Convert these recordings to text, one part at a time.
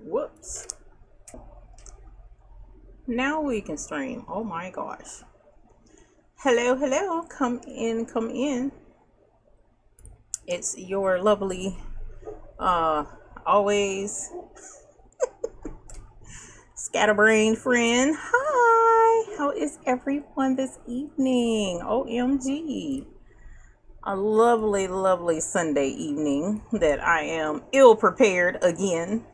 Whoops. Now we can stream. Oh my gosh. Hello, hello. Come in, come in. It's your lovely, always scatterbrained friend. Hi. How is everyone this evening? OMG. A lovely, lovely Sunday evening that I am ill prepared again.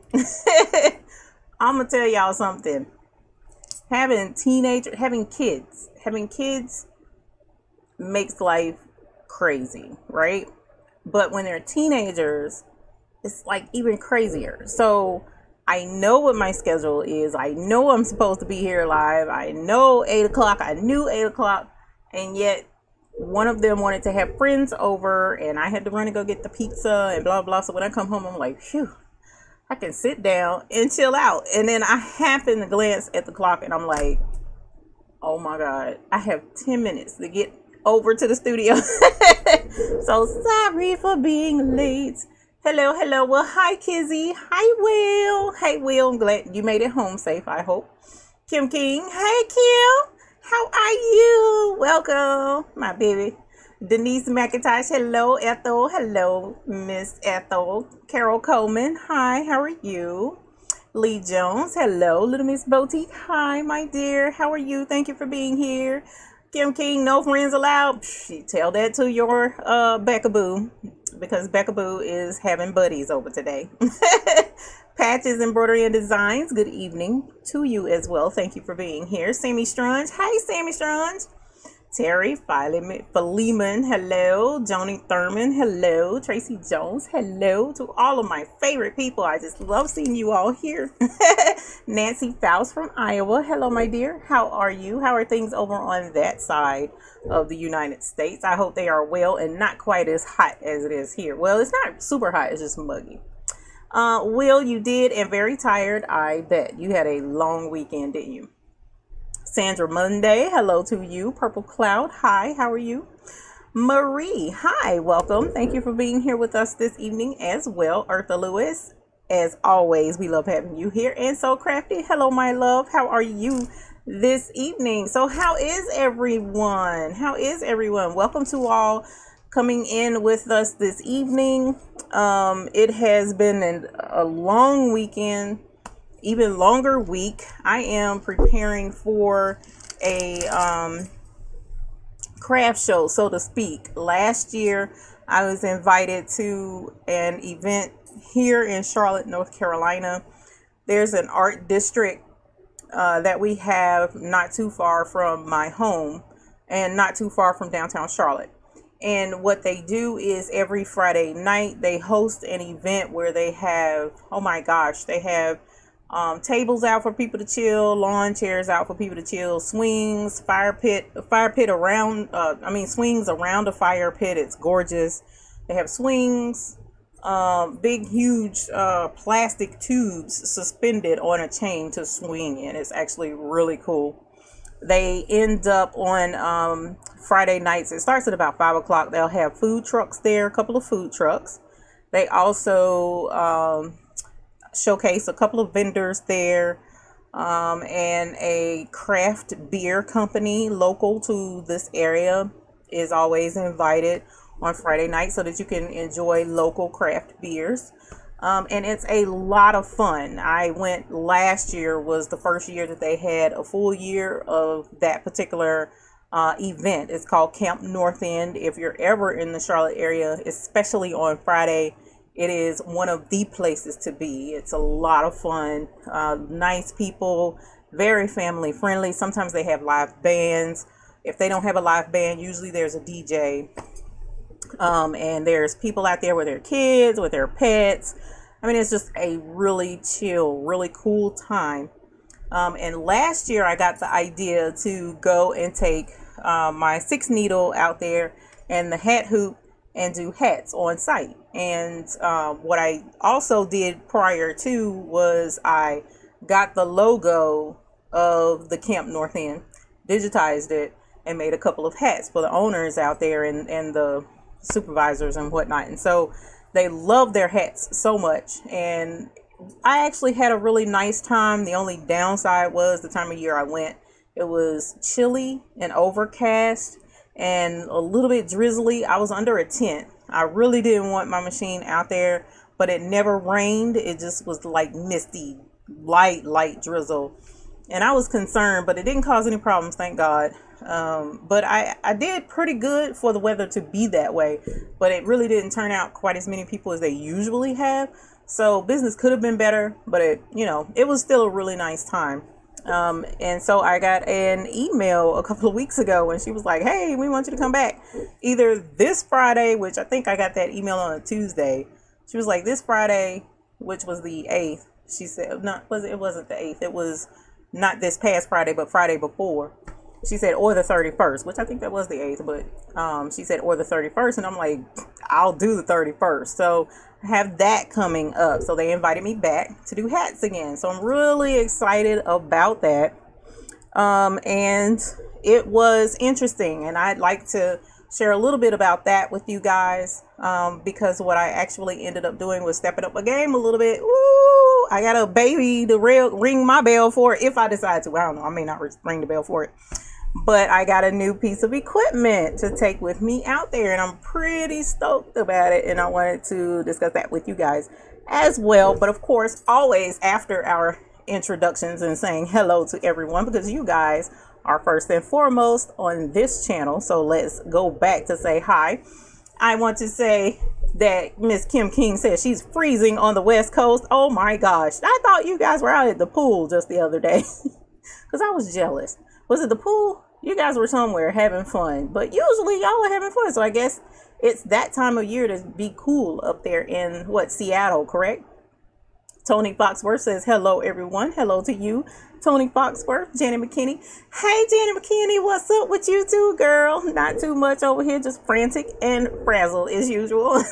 I'm gonna tell y'all something. Having kids makes life crazy, right? But when they're teenagers, it's like even crazier. So I know what my schedule is. I know I'm supposed to be here live. I know 8 o'clock. I knew 8 o'clock. And yet one of them wanted to have friends over and I had to run and go get the pizza and blah, blah. So when I come home, I'm like, phew, I can sit down and chill out. And then I happen to glance at the clock and I'm like, oh my God, I have 10 minutes to get over to the studio. So sorry for being late. Hello, hello. Well, hi, Kizzy. Hi, Will. Hey, Will. I'm glad you made it home safe, I hope. Kim King. Hey, Kim. How are you? Welcome, my baby. Denise McIntosh. Hello, Ethel. Hello, Miss Ethel. Carol Coleman. Hi, how are you? Lee Jones. Hello, Little Miss Boutique. Hi, my dear. How are you? Thank you for being here. Kim King, no friends allowed. Tell that to your Becca Boo, because Becca Boo is having buddies over today. Patches, Embroidery and Designs. Good evening to you as well. Thank you for being here. Sammy Strunge. Hi, Sammy Strunge. Terry Philemon, hello. Joni Thurman, hello. Tracy Jones, hello. To all of my favorite people. I just love seeing you all here. Nancy Faust from Iowa, hello, my dear. How are you? How are things over on that side of the United States? I hope they are well and not quite as hot as it is here. Well, it's not super hot. It's just muggy. Will, you did, and very tired, I bet. You had a long weekend, didn't you? Sandra Monday, hello to you. Purple Cloud, hi, how are you? Marie, hi, welcome. Thank you for being here with us this evening as well. Eartha Lewis, as always, we love having you here. And So Crafty, hello, my love. How are you this evening? So how is everyone? How is everyone? Welcome to all coming in with us this evening. It has been a long weekend. Even longer week. I am preparing for a craft show, so to speak. Last year, I was invited to an event here in Charlotte, North Carolina. There's an art district that we have not too far from my home and not too far from downtown Charlotte. And what they do is every Friday night, they host an event where they have, oh my gosh, they have tables out for people to chill, lawn chairs out for people to chill, swings, fire pit around, swings around the fire pit. It's gorgeous. They have swings, big, huge plastic tubes suspended on a chain to swing in. It's actually really cool. They end up on Friday nights. It starts at about 5 o'clock. They'll have food trucks there, a couple of food trucks. They also showcase a couple of vendors there, and a craft beer company local to this area is always invited on Friday night so that you can enjoy local craft beers. And it's a lot of fun. I went last year, was the first year that they had a full year of that particular event. It's called Camp NorthEnd. If you're ever in the Charlotte area, especially on Friday, it is one of the places to be. It's a lot of fun, nice people, very family friendly. Sometimes they have live bands. If they don't have a live band, usually there's a DJ. And there's people out there with their kids, with their pets. I mean, it's just a really chill, really cool time. And last year I got the idea to go and take my 6 needle out there and the hat hoop and do hats on site. And what I also did prior to was I got the logo of the Camp NorthEnd, digitized it, and made a couple of hats for the owners out there and the supervisors and whatnot. And so they love their hats so much. And I actually had a really nice time. The only downside was the time of year I went. It was chilly and overcast and a little bit drizzly. I was under a tent. I really didn't want my machine out there, but it never rained. It just was like misty, light drizzle. And I was concerned, but it didn't cause any problems, thank God. But I did pretty good for the weather to be that way, but it really didn't turn out quite as many people as they usually have. So business could have been better, but it was still a really nice time. And so I got an email a couple of weeks ago and she was like, hey, we want you to come back either this Friday, which I think I got that email on a Tuesday. She was like, this Friday, which was the 8th. She said, it wasn't the 8th. It was not this past Friday, but Friday before. She said, or the 31st, which I think that was the 8th, but she said, or the 31st. And I'm like, I'll do the 31st. So I have that coming up. So they invited me back to do hats again. So I'm really excited about that. And it was interesting. And I'd like to share a little bit about that with you guys. Because what I actually ended up doing was stepping up my game a little bit. Woo! I got a baby to ring my bell for it if I decide to. I don't know. I may not ring the bell for it. But I got a new piece of equipment to take with me out there, and I'm pretty stoked about it, and I wanted to discuss that with you guys as well. But of course, always after our introductions and saying hello to everyone, because you guys are first and foremost on this channel. So let's go back to say hi. I want to say that Miss Kim King says she's freezing on the West Coast. Oh my gosh. I thought you guys were out at the pool just the other day because I was jealous. Was it the pool? You guys were somewhere having fun, but usually y'all are having fun. So I guess it's that time of year to be cool up there in Seattle, correct? Tony Foxworth says, hello, everyone. Hello to you, Tony Foxworth. Janet McKinney. Hey, Janet McKinney, what's up with you too, girl? Not too much over here, just frantic and frazzled as usual.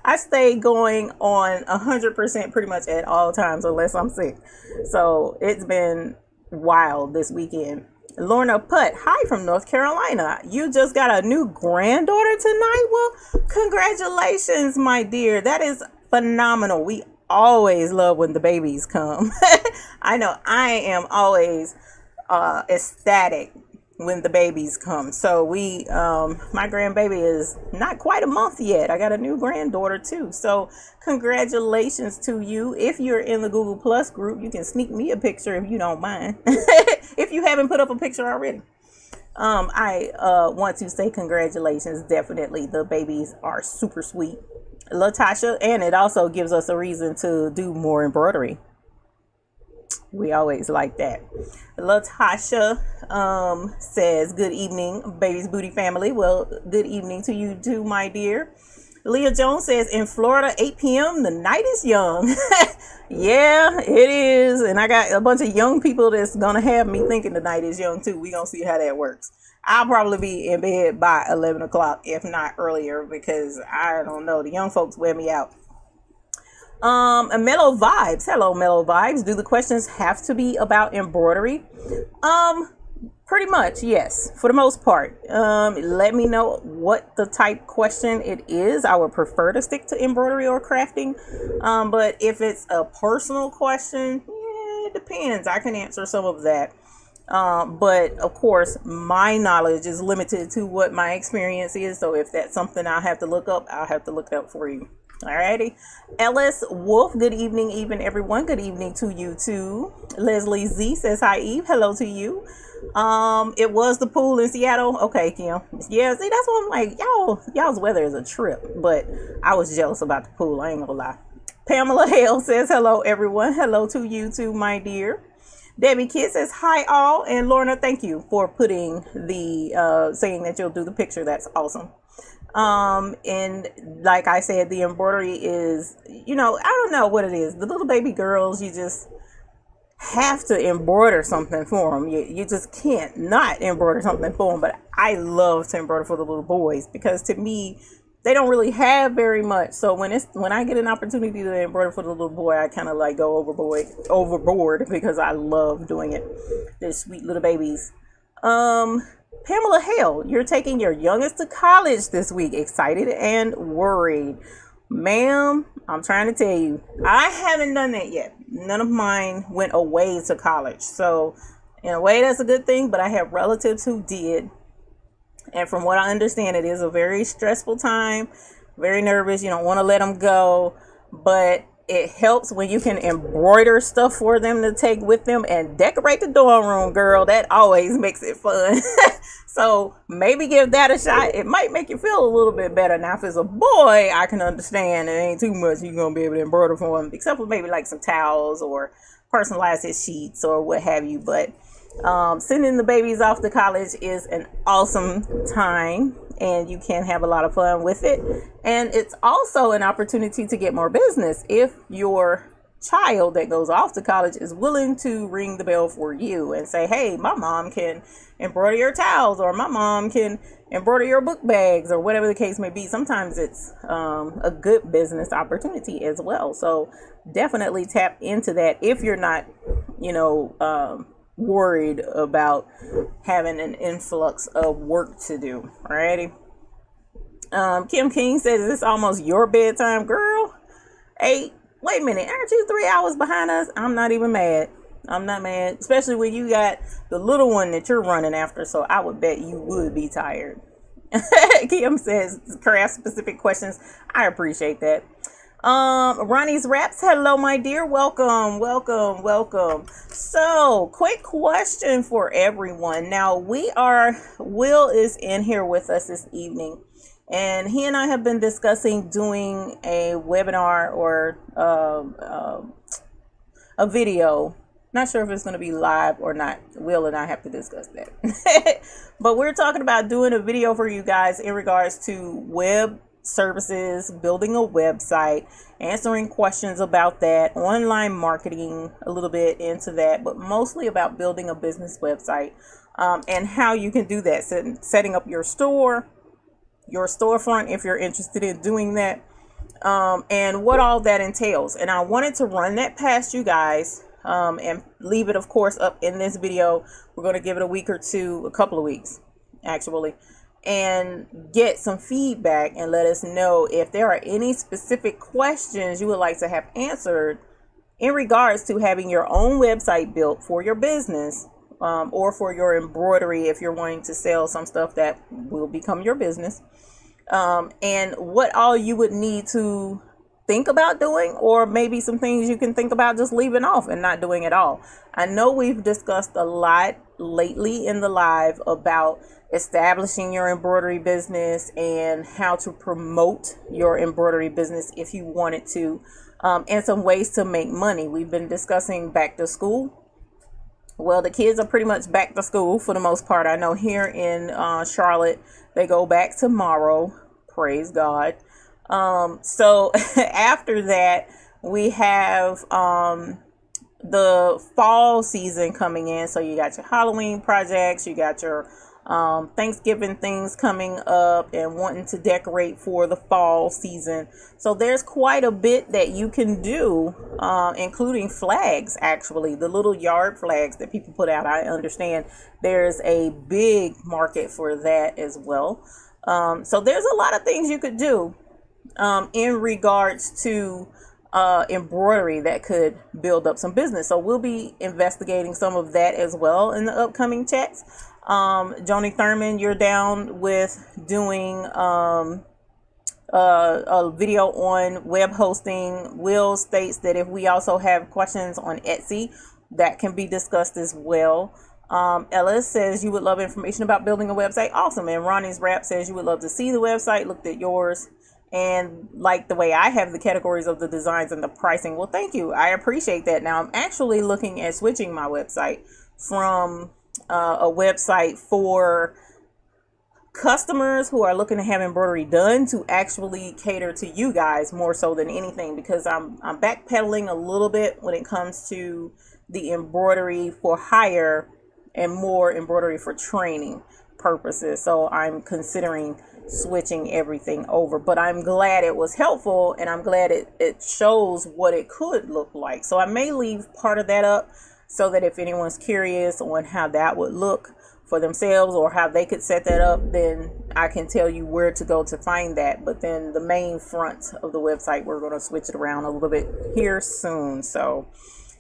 I stay going on 100% pretty much at all times unless I'm sick. So it's been wild this weekend. Lorna Putt, hi from North Carolina. You just got a new granddaughter tonight? Well, congratulations, my dear. That is phenomenal. We always love when the babies come. I know I am always ecstatic when the babies come. So my grandbaby is not quite a month yet. I got a new granddaughter too. So congratulations to you. If you're in the Google Plus group, you can sneak me a picture if you don't mind. If you haven't put up a picture already. I want to say congratulations. Definitely. The babies are super sweet. Latasha, and it also gives us a reason to do more embroidery. We always like that. Latasha says, good evening, Baby's Booty family. Well, good evening to you too, my dear. Leah Jones says, in Florida, 8 p.m., the night is young. Yeah, it is. And I got a bunch of young people that's going to have me thinking the night is young too. We're going to see how that works. I'll probably be in bed by 11 o'clock, if not earlier, because I don't know. The young folks wear me out. And Mellow Vibes. Hello, Mellow Vibes. Do the questions have to be about embroidery? Pretty much, yes, for the most part. Let me know what the type question it is. I would prefer to stick to embroidery or crafting. But if it's a personal question, yeah, it depends. I can answer some of that. But of course, my knowledge is limited to what my experience is. So if that's something I'll have to look up, I'll have to look it up for you. Alrighty. Ellis Wolf, good evening, everyone. Good evening to you too. Leslie Z says, hi, Eve. Hello to you. It was the pool in Seattle. Okay, Kim. Yeah, see, that's what I'm like. Y'all's weather is a trip, but I was jealous about the pool. I ain't gonna lie. Pamela Hale says, hello, everyone. Hello to you too, my dear. Debbie Kidd says, hi, all. And Lorna, thank you for putting the, saying that you'll do the picture. That's awesome. And like I said, the embroidery is, I don't know what it is. The little baby girls, you just have to embroider something for them. You just can't not embroider something for them. But I love to embroider for the little boys because to me, they don't really have very much. So when I get an opportunity to embroider for the little boy, I kind of like go overboard because I love doing it. They're sweet little babies. Pamela Hale, you're taking your youngest to college this week. Excited and worried. Ma'am, I'm trying to tell you, I haven't done that yet. None of mine went away to college. So in a way, that's a good thing, but I have relatives who did. And from what I understand, it is a very stressful time, very nervous. You don't want to let them go, but it helps when you can embroider stuff for them to take with them and decorate the dorm room, girl. That always makes it fun. So maybe give that a shot. It might make you feel a little bit better. Now, if it's a boy, I can understand it ain't too much you're going to be able to embroider for him, except for maybe like some towels or personalize his sheets or what have you. But sending the babies off to college is an awesome time, and you can have a lot of fun with it. And it's also an opportunity to get more business if your child that goes off to college is willing to ring the bell for you and say, hey, my mom can embroider your towels, or my mom can embroider your book bags, or whatever the case may be. Sometimes it's a good business opportunity as well. So definitely tap into that if you're not, worried about having an influx of work to do. Alrighty. Kim King says, is this almost your bedtime, girl? 8. Wait a minute, aren't you 3 hours behind us? I'm not even mad. I'm not mad, especially when you got the little one that you're running after. So I would bet you would be tired. Kim says craft specific questions. I appreciate that. Ronnie's Raps, hello my dear, welcome. So quick question for everyone. Now Will is in here with us this evening, and he and I have been discussing doing a webinar or a video. Not sure if it's going to be live or not. Will and I have to discuss that. But we're talking about doing a video for you guys in regards to web services, building a website, answering questions about that, online marketing, a little bit into that, but mostly about building a business website, and how you can do that, setting up your store, your storefront if you're interested in doing that, and what all that entails. And I wanted to run that past you guys, and leave it, of course, up in this video. We're going to give it a week or two, a couple of weeks actually, and get some feedback and let us know if there are any specific questions you would like to have answered in regards to having your own website built for your business, or for your embroidery if you're wanting to sell some stuff that will become your business, and what all you would need to think about doing, or maybe some things you can think about just leaving off and not doing at all. I know we've discussed a lot lately in the live about establishing your embroidery business and how to promote your embroidery business if you wanted to, and some ways to make money. We've been discussing back to school. Well, the kids are pretty much back to school for the most part. I know here in Charlotte, they go back tomorrow. Praise God. So after that, we have the fall season coming in. So you got your Halloween projects, you got your Thanksgiving things coming up, and wanting to decorate for the fall season. So there's quite a bit that you can do, including flags, actually, the little yard flags that people put out. I understand there's a big market for that as well. So there's a lot of things you could do in regards to embroidery that could build up some business. So we'll be investigating some of that as well in the upcoming chats. Joni Thurman, you're down with doing a video on web hosting. Will states that if we also have questions on Etsy, that can be discussed as well. Ellis says you would love information about building a website. Awesome. And Ronnie's Rap says you would love to see the website, looked at yours, and like the way I have the categories of the designs and the pricing. Well, thank you. I appreciate that. Now I'm actually looking at switching my website from a website for customers who are looking to have embroidery done to actually cater to you guys more so than anything, because I'm backpedaling a little bit when it comes to the embroidery for hire and more embroidery for training purposes. So I'm considering switching everything over, but I'm glad it was helpful, and I'm glad it shows what it could look like. So I may leave part of that up so that if anyone's curious on how that would look for themselves, or how they could set that up, then I can tell you where to go to find that. But then the main front of the website, we're going to switch it around a little bit here soon. So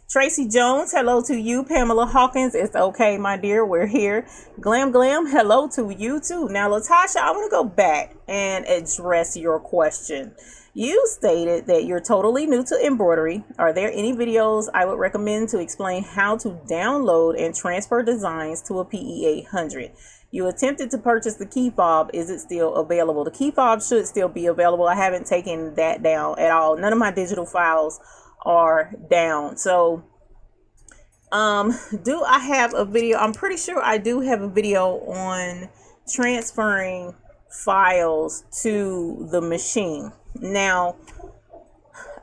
Tracy Jones, hello to you. Pamela Hawkins, it's okay, my dear, we're here. Glam, hello to you too. Now, Latasha, I want to go back and address your question. You stated that you're totally new to embroidery. Are there any videos I would recommend to explain how to download and transfer designs to a PE800? You attempted to purchase the key fob. Is it still available? The key fob should still be available. I haven't taken that down at all. None of my digital files are down. So do I have a video? I'm pretty sure I do have a video on transferring files to the machine. Now,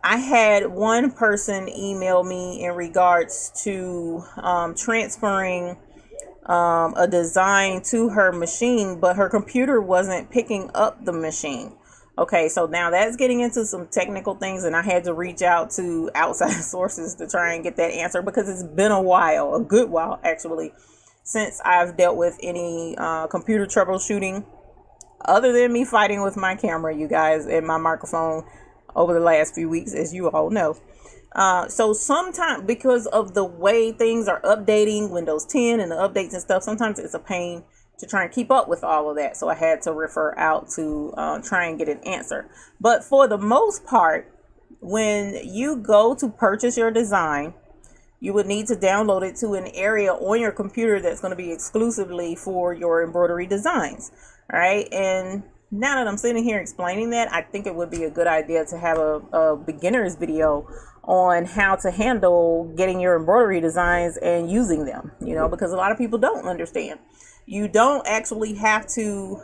I had one person email me in regards to transferring a design to her machine, but her computer wasn't picking up the machine. Okay, so now that's getting into some technical things, and I had to reach out to outside sources to try and get that answer, because it's been a while, a good while actually, since I've dealt with any computer troubleshooting, other than me fighting with my camera, you guys, and my microphone over the last few weeks, as you all know. So sometimes, because of the way things are updating, Windows 10 and the updates and stuff, sometimes it's a pain to try and keep up with all of that. So I had to refer out to try and get an answer. But for the most part, when you go to purchase your design, you would need to download it to an area on your computer that's going to be exclusively for your embroidery designs. All right. And now that I'm sitting here explaining that, I think it would be a good idea to have a beginner's video on how to handle getting your embroidery designs and using them, you know, because a lot of people don't understand. You don't actually have to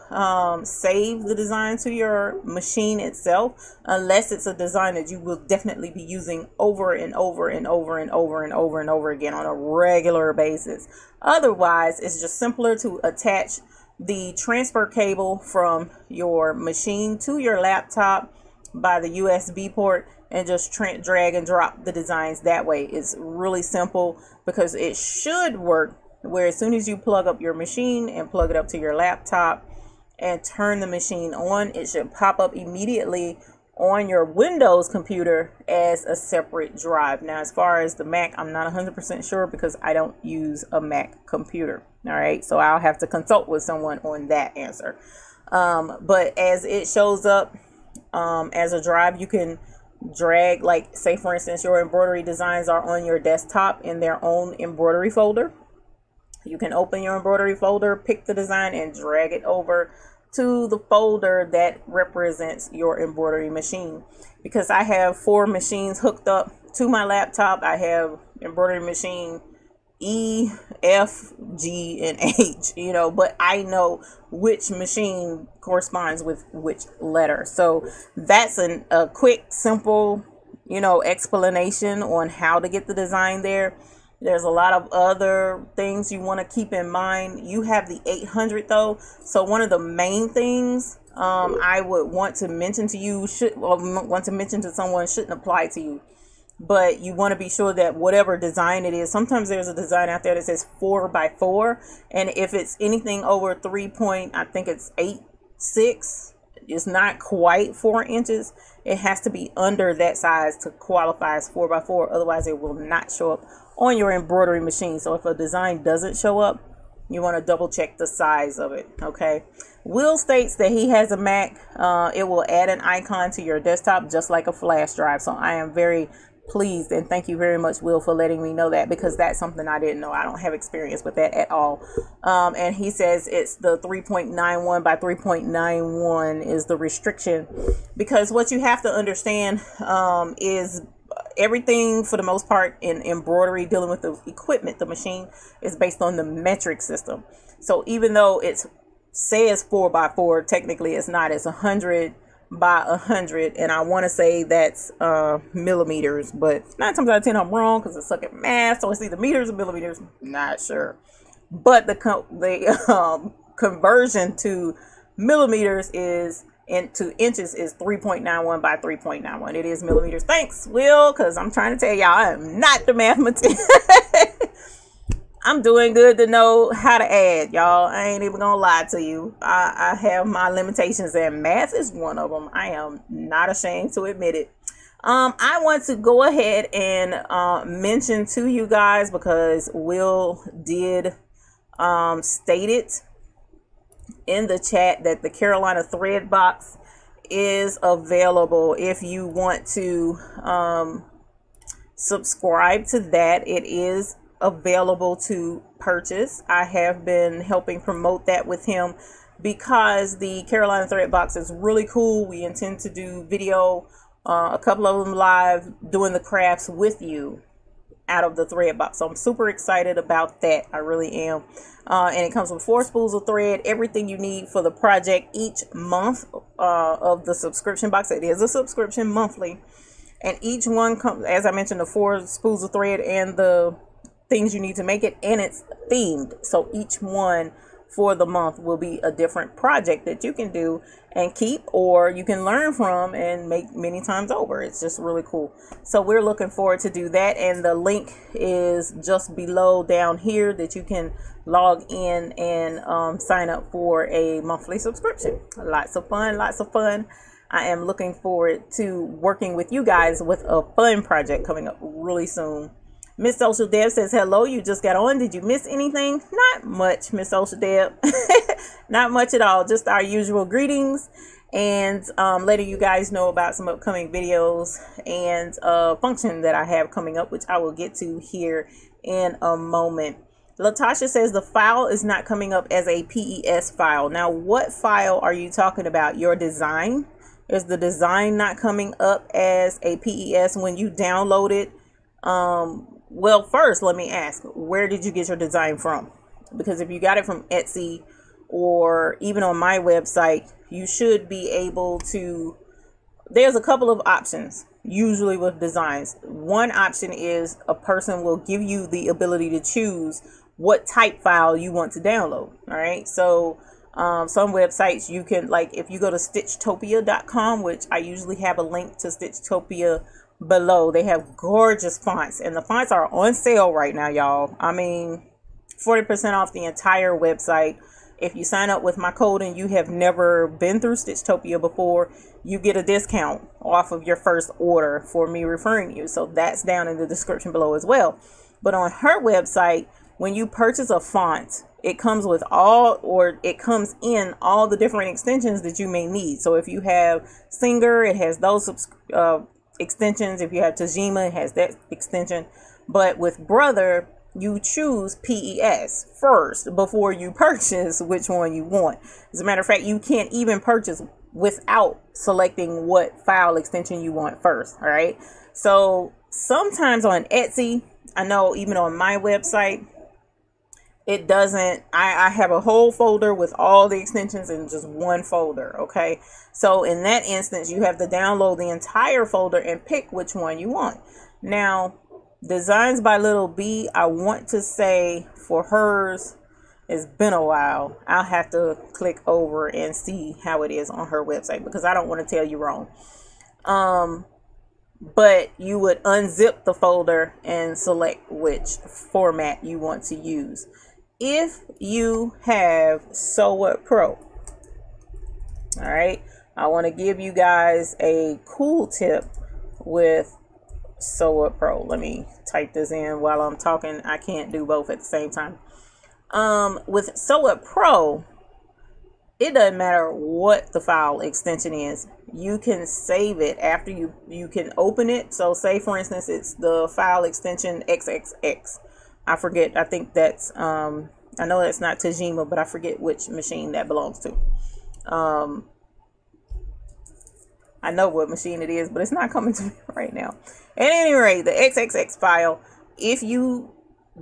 save the design to your machine itself, unless it's a design that you will definitely be using over and over and over and over and over and over again on a regular basis. Otherwise, it's just simpler to attach the transfer cable from your machine to your laptop by the USB port and just drag and drop the designs that way. It's really simple, because it should work where as soon as you plug up your machine and plug it up to your laptop and turn the machine on, it should pop up immediately on your Windows computer as a separate drive. Now, as far as the Mac, I'm not 100% sure, because I don't use a Mac computer. All right, so I'll have to consult with someone on that answer. But as it shows up as a drive, you can drag, like, say for instance, your embroidery designs are on your desktop in their own embroidery folder. You can open your embroidery folder, pick the design, and drag it over to the folder that represents your embroidery machine. Because I have 4 machines hooked up to my laptop. I have embroidery machine E, F, G, and H, you know, but I know which machine corresponds with which letter. So that's a quick, simple, you know, explanation on how to get the design there. There's a lot of other things you want to keep in mind. You have the 800 though. So one of the main things I would want to mention to you, want to mention to someone, shouldn't apply to you. But you want to be sure that whatever design it is, sometimes there's a design out there that says 4x4. And if it's anything over 3.86, it's not quite 4 inches. It has to be under that size to qualify as 4x4. Otherwise, it will not show up on your embroidery machine. So if a design doesn't show up, you want to double check the size of it. Okay. Will states that he has a Mac. It will add an icon to your desktop just like a flash drive. So I am very pleased, and thank you very much, Will, for letting me know that, because that's something I didn't know. I don't have experience with that at all. And he says it's the 3.91 by 3.91 is the restriction, because what you have to understand is everything, for the most part, in embroidery, dealing with the equipment, the machine, is based on the metric system. So even though it says 4x4, technically it's not. It's 100 by 100, and I want to say that's millimeters, but 9 times out of 10 I'm wrong, because I suck at math, so it's either meters or millimeters, not sure. But the conversion to millimeters is into inches is 3.91 by 3.91. It is millimeters. Thanks, Will, because I'm trying to tell y'all I am not the mathematician. I'm doing good to know how to add, y'all. I ain't even gonna lie to you. I have my limitations, and math is one of them. I am not ashamed to admit it. I want to go ahead and mention to you guys, because Will did state it in the chat, that the Carolina thread box is available if you want to subscribe to that. It is available to purchase. I have been helping promote that with him because the Carolina thread box is really cool. We intend to do video, a couple of them live, doing the crafts with you out of the thread box. So I'm super excited about that. I really am. And it comes with 4 spools of thread, everything you need for the project each month of the subscription box. It is a subscription monthly, and each one comes, as I mentioned, the 4 spools of thread and the things you need to make it, and it's themed. So each one for the month will be a different project that you can do and keep, or you can learn from and make many times over. It's just really cool. So we're looking forward to do that, and the link is just below down here that you can log in and sign up for a monthly subscription. Lots of fun, lots of fun. I am looking forward to working with you guys with a fun project coming up really soon. Miss Social Deb says, hello, you just got on. Did you miss anything? Not much, Miss Social Deb. Not much at all. Just our usual greetings and letting you guys know about some upcoming videos and function that I have coming up, which I will get to here in a moment. Latasha says the file is not coming up as a PES file. Now, what file are you talking about? Your design? Is the design not coming up as a PES when you download it? Well, first, let me ask, where did you get your design from? Because if you got it from Etsy or even on my website, you should be able to, there's a couple of options usually with designs. One option is a person will give you the ability to choose what type file you want to download. All right. So some websites you can, like if you go to stitchtopia.com, which I usually have a link to Stitchtopia below, they have gorgeous fonts, and the fonts are on sale right now, y'all. I mean, 40% off the entire website. If you sign up with my code and you have never been through Stitchtopia before, you get a discount off of your first order for me referring you. So that's down in the description below as well. But on her website, when you purchase a font, it comes with all, or it comes in all the different extensions that you may need. So if you have Singer, it has those extensions. If you have Tajima, it has that extension. But with Brother, you choose PES first before you purchase which one you want. As a matter of fact, you can't even purchase without selecting what file extension you want first. All right. So sometimes on Etsy, I know even on my website, it doesn't, I have a whole folder with all the extensions in just one folder. Okay. So in that instance, you have to download the entire folder and pick which one you want. Now, Designs by Little B, I want to say for hers, it's been a while. I'll have to click over and see how it is on her website, because I don't want to tell you wrong. But you would unzip the folder and select which format you want to use. If you have Sew What Pro, all right, I want to give you guys a cool tip with Sew What Pro. Let me type this in while I'm talking. I can't do both at the same time. With Sew What Pro, it doesn't matter what the file extension is. You can save it after you can open it. So say for instance, it's the file extension XXX. I forget. I think that's, I know that's not Tajima, but I forget which machine that belongs to. I know what machine it is, but it's not coming to me right now. At any rate, the XXX file, if you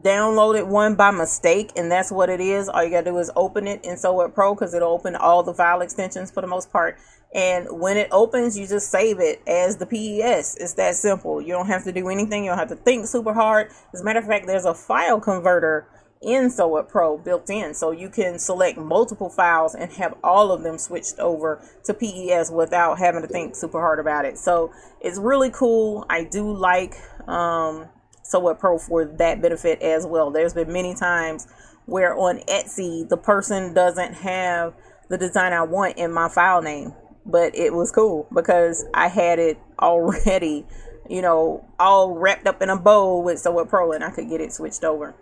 downloaded one by mistake and that's what it is, all you gotta do is open it in Sew What Pro, because it'll open all the file extensions for the most part. And when it opens, you just save it as the PES. It's that simple. You don't have to do anything. You don't have to think super hard. As a matter of fact, there's a file converter in Sew What Pro built in, so you can select multiple files and have all of them switched over to PES without having to think super hard about it. So it's really cool. I do like Sewet Pro for that benefit as well. There's been many times where on Etsy, the person doesn't have the design I want in my file name, but it was cool because I had it already, you know, all wrapped up in a bow with Sewet Pro, and I could get it switched over.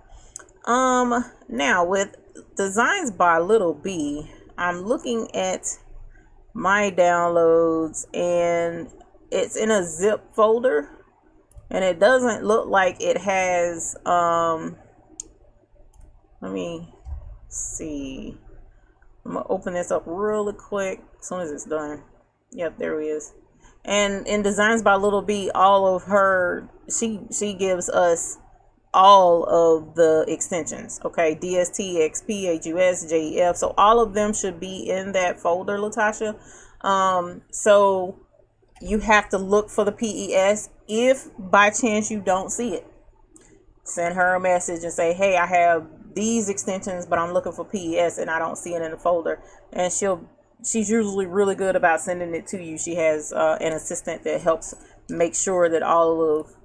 Now with Designs by Little B, I'm looking at my downloads and it's in a zip folder, and it doesn't look like it has, let me see. I'm gonna open this up really quick as soon as it's done. Yep, there it is. And in Designs by Little B, all of her, she gives us all of the extensions, okay? DST, XP, HUS, JEF, so all of them should be in that folder, Latasha. So you have to look for the PES. If by chance you don't see it, send her a message and say, hey, I have these extensions, but I'm looking for PES and I don't see it in the folder. And she's usually really good about sending it to you. She has an assistant that helps make sure that all of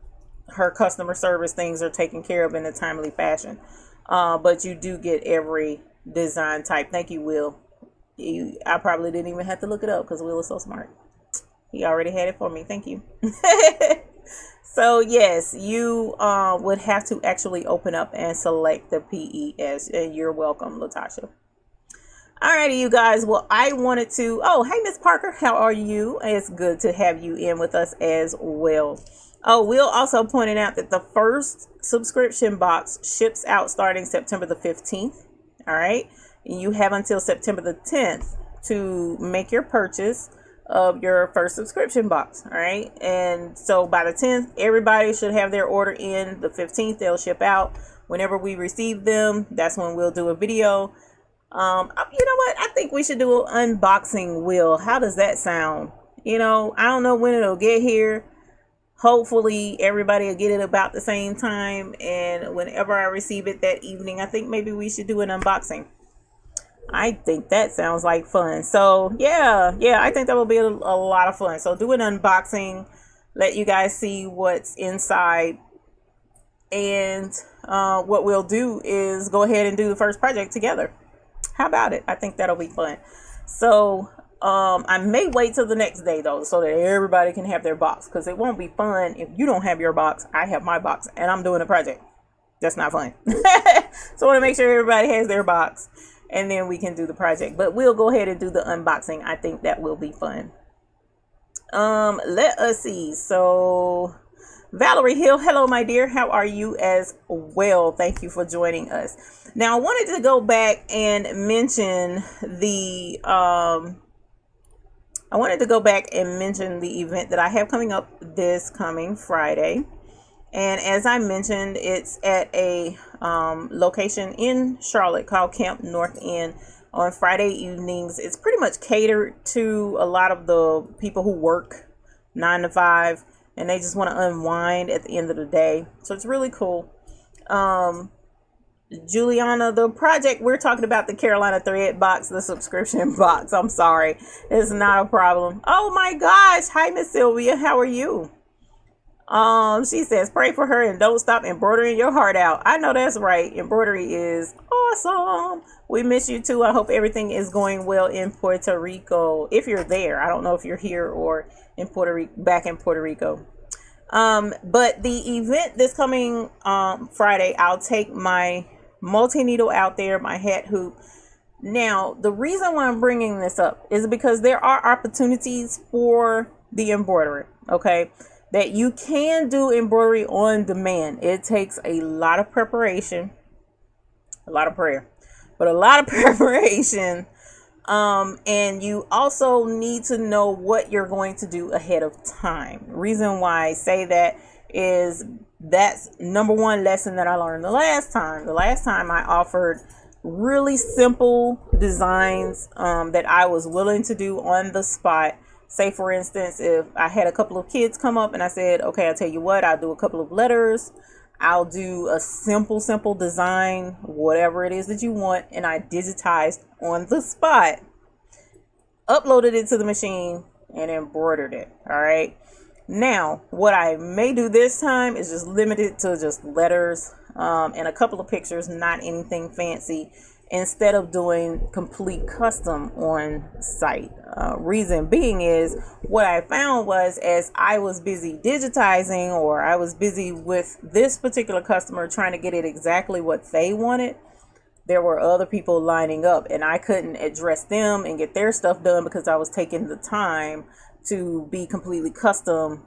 her customer service things are taken care of in a timely fashion. But you do get every design type. Thank you, Will. I probably didn't even have to look it up because Will is so smart. He already had it for me. Thank you. So yes, you would have to actually open up and select the PES, and you're welcome, Latasha. Alrighty, you guys. Well, I wanted to, oh, hey, Miss Parker, how are you? It's good to have you in with us as well. Oh, Will also pointed out that the first subscription box ships out starting September the 15th. All right. You have until September the 10th to make your purchase of your first subscription box. All right. And so by the 10th, everybody should have their order in. The 15th, they'll ship out. Whenever we receive them, that's when we'll do a video. You know what? I think we should do an unboxing, Will. How does that sound? You know, I don't know when it'll get here. Hopefully everybody will get it about the same time, and whenever I receive it that evening, I think maybe we should do an unboxing. I think that sounds like fun. So yeah, I think that will be a lot of fun. So do an unboxing, let you guys see what's inside, and what we'll do is go ahead and do the first project together. How about it? I think that'll be fun. So I may wait till the next day though, so that everybody can have their box, because it won't be fun if you don't have your box. I have my box and I'm doing a project. That's not fun. So I want to make sure everybody has their box, and then we can do the project. But we'll go ahead and do the unboxing. I think that will be fun. Let us see. So Valerie Hill, hello my dear, how are you as well? Thank you for joining us. Now I wanted to go back and mention the event that I have coming up this coming Friday. And as I mentioned, it's at a location in Charlotte called Camp NorthEnd on Friday evenings. It's pretty much catered to a lot of the people who work 9 to 5 and they just want to unwind at the end of the day. So it's really cool. Juliana, the project we're talking about, the Carolina thread box, the subscription box. I'm sorry, it's not a problem. Oh my gosh, hi Miss Sylvia, how are you? She says pray for her and don't stop embroidering your heart out. I know that's right. Embroidery is awesome. We miss you too. I hope everything is going well in Puerto Rico. If you're there, I don't know if you're here or in Puerto Rico, back in Puerto Rico. But the event this coming Friday, I'll take my multi-needle out there, my hat hoop. Now, the reason why I'm bringing this up is because there are opportunities for the embroidery, okay, that you can do embroidery on demand. It takes a lot of preparation, a lot of prayer, but a lot of preparation. And you also need to know what you're going to do ahead of time. Reason why I say that is that's number one lesson that I learned the last time. The last time I offered really simple designs that I was willing to do on the spot. Say for instance, if I had a couple of kids come up and I said, okay, I'll tell you what, I'll do a couple of letters. I'll do a simple design, whatever it is that you want. And I digitized on the spot, uploaded it to the machine and embroidered it. All right. Now, what I may do this time is just limit it to just letters and a couple of pictures, not anything fancy, instead of doing complete custom on site. Reason being is what I found was, as I was busy digitizing, or I was busy with this particular customer trying to get it exactly what they wanted, there were other people lining up and I couldn't address them and get their stuff done because I was taking the time to be completely custom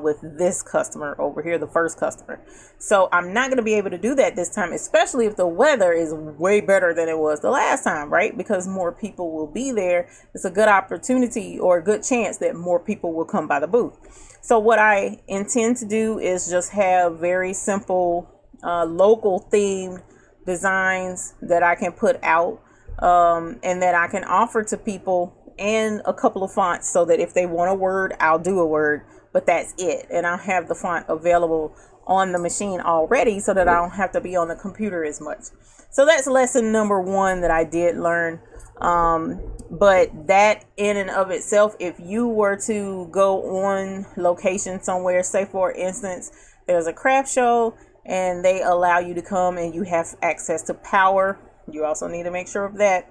with this customer over here, the first customer. So I'm not going to be able to do that this time, especially if the weather is way better than it was the last time, right? Because more people will be there. It's a good opportunity, or a good chance that more people will come by the booth. So what I intend to do is just have very simple local themed designs that I can put out and that I can offer to people, and a couple of fonts so that if they want a word, I'll do a word, but that's it. And I'll have the font available on the machine already so that I don't have to be on the computer as much. So that's lesson number one that I did learn. But that in and of itself, if you were to go on location somewhere, say for instance, there's a craft show and they allow you to come and you have access to power. You also need to make sure of that.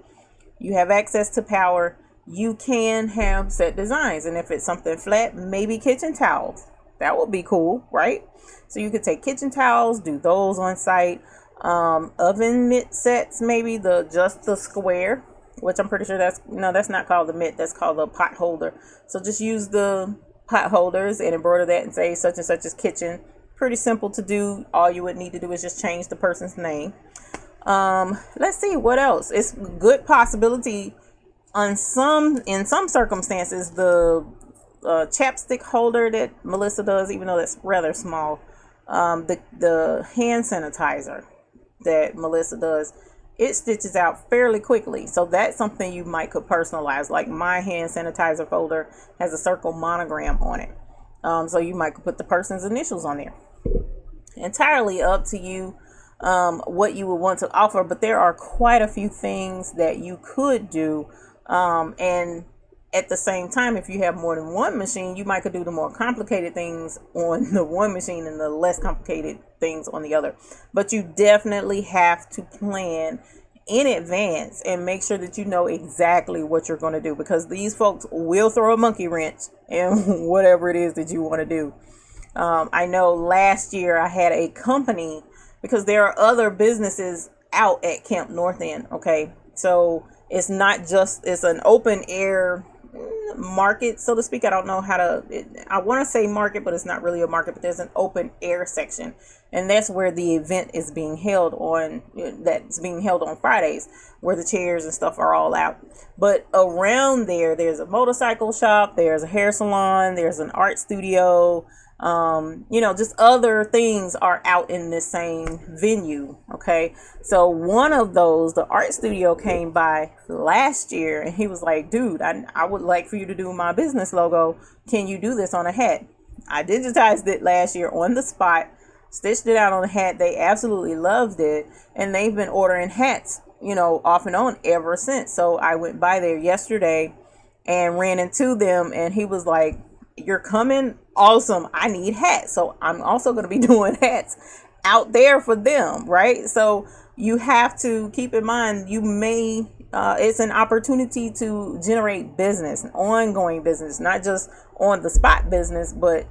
You have access to power. You can have set designs. And if it's something flat, maybe kitchen towels. That would be cool, right? So you could take kitchen towels, do those on site. Oven mitt sets, maybe just the square, which I'm pretty sure that's not called the mitt, that's called the pot holder. So just use the pot holders and embroider that and say such and such is kitchen. Pretty simple to do. All you would need to do is just change the person's name. Let's see what else. It's a good possibility in some circumstances, the chapstick holder that Melissa does, even though that's rather small, the hand sanitizer that Melissa does, it stitches out fairly quickly. So that's something you might could personalize. Like my hand sanitizer folder has a circle monogram on it. So you might put the person's initials on there. Entirely up to you what you would want to offer, but there are quite a few things that you could do. And at the same time, if you have more than one machine, you might could do the more complicated things on the one machine and the less complicated things on the other. But you definitely have to plan in advance and make sure that you know exactly what you're going to do, because these folks will throw a monkey wrench in whatever it is that you want to do. I know last year I had a company, because there are other businesses out at Camp NorthEnd. Okay, so it's not just, it's an open air market, so to speak. I don't know how to, I want to say market, but it's not really a market, but there's an open air section, and that's where the event is being held on, that's being held on Fridays, where the chairs and stuff are all out. But around there, there's a motorcycle shop, there's a hair salon, there's an art studio, just other things are out in this same venue. Okay, so one of those, the art studio, came by last year and he was like, dude, I would like for you to do my business logo. Can you do this on a hat? I digitized it last year on the spot, stitched it out on a hat. They absolutely loved it, and they've been ordering hats, off and on ever since. So I went by there yesterday and ran into them, and he was like, you're coming? Awesome. I need hats. So I'm also going to be doing hats out there for them, right? So you have to keep in mind, you may, it's an opportunity to generate business, ongoing business, not just on the spot business, but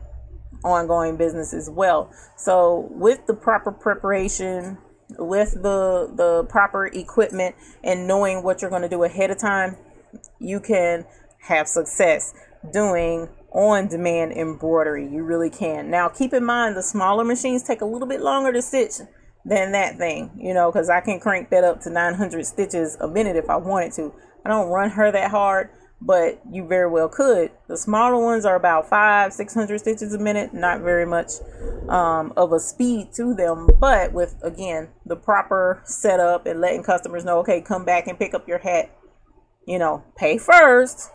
ongoing business as well. So with the proper preparation, with the proper equipment, and knowing what you're going to do ahead of time, you can have success doing on-demand embroidery. You really can. Now keep in mind, the smaller machines take a little bit longer to stitch than that thing, because I can crank that up to 900 stitches a minute if I wanted to. I don't run her that hard, but you very well could. The smaller ones are about 500-600 stitches a minute, not very much of a speed to them, but with, again, the proper setup and letting customers know, okay, come back and pick up your hat, pay first.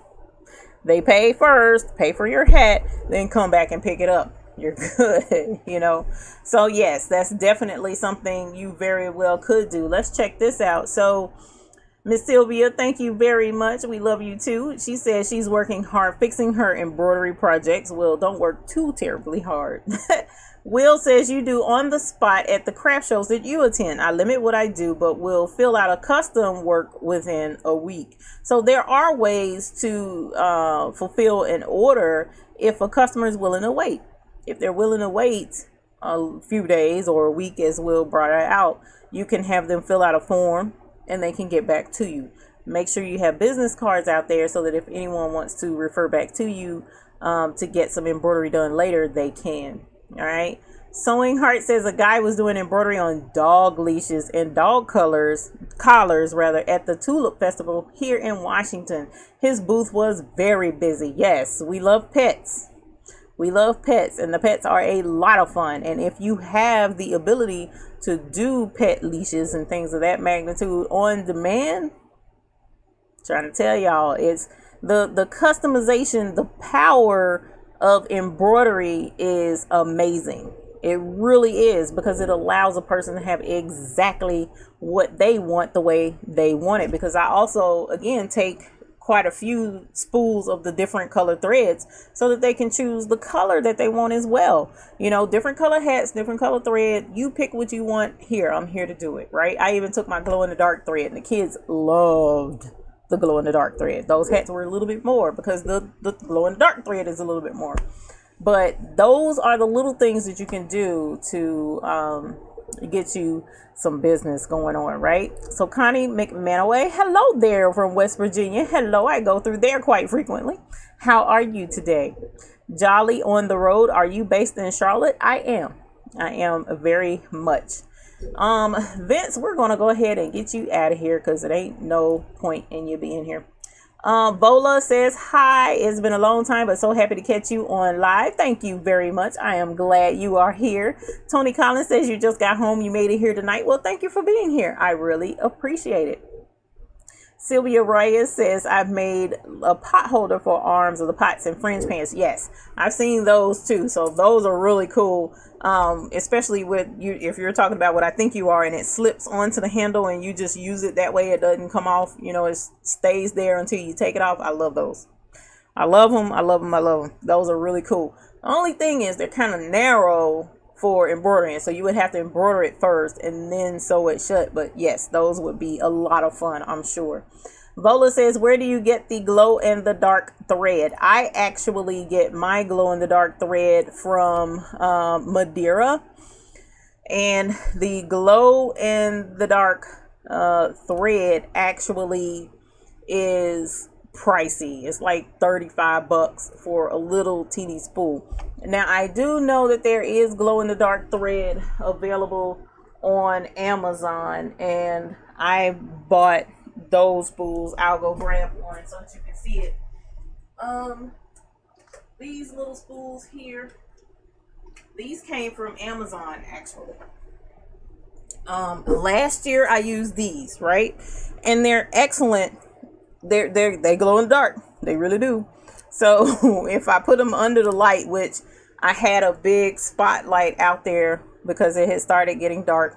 They pay first, pay for your hat, then come back and pick it up. You're good, So yes, that's definitely something you very well could do. Let's check this out. So Miss Sylvia, thank you very much. We love you too. She says she's working hard fixing her embroidery projects. Well, don't work too terribly hard. Will says you do on the spot at the craft shows that you attend. I limit what I do, but will fill out a custom work within a week. So there are ways to fulfill an order if a customer is willing to wait. If they're willing to wait a few days or a week, as Will brought it out, you can have them fill out a form and they can get back to you. Make sure you have business cards out there so that if anyone wants to refer back to you to get some embroidery done later, they can. All right. Sewing Heart says a guy was doing embroidery on dog leashes and dog collars at the Tulip Festival here in Washington. His booth was very busy. Yes, we love pets. We love pets, and the pets are a lot of fun. And if you have the ability to do pet leashes and things of that magnitude on demand, trying to tell y'all, it's the customization, the power of embroidery is amazing. It really is, because it allows a person to have exactly what they want the way they want it. Because I also, again, take quite a few spools of the different color threads so that they can choose the color that they want as well. You know, different color hats, different color thread. You pick what you want. Here, I'm here to do it, right? I even took my glow in the dark thread, and the kids loved the glow in the dark thread. Those hats were a little bit more because the glow in the dark thread is a little bit more. But those are the little things that you can do to get you some business going on, right? So Connie McManaway, hello there from West Virginia. Hello, I go through there quite frequently. How are you today? Jolly on the road. Are you based in Charlotte? I am very much. Vince, we're gonna go ahead and get you out of here because it ain't no point in you being here. Bola says hi, it's been a long time but so happy to catch you on live. Thank you very much. I am glad you are here. Tony Collins says you just got home, you made it here tonight. Well, thank you for being here. I really appreciate it. Sylvia Reyes says I've made a pot holder for arms of the pots and fringe pants. Yes, I've seen those too. So those are really cool. Especially with you, if you're talking about what I think you are, and it slips onto the handle and you just use it that way. It doesn't come off, you know, it stays there until you take it off. I love those. I love them. I love them. I love them. Those are really cool. The only thing is they're kind of narrow for embroidering, so you would have to embroider it first and then sew it shut. But yes, those would be a lot of fun, I'm sure. Vola says, where do you get the glow in the dark thread? I actually get my glow in the dark thread from Madeira, and the glow in the dark thread actually is pricey. It's like $35 for a little teeny spool. Now I do know that there is glow in the dark thread available on Amazon, and I bought those spools. I'll go grab one so that you can see it. These little spools here, these came from Amazon actually. Last year I used these, right? And they're excellent. They glow in the dark. They really do. So if I put them under the light, which I had a big spotlight out there because it had started getting dark,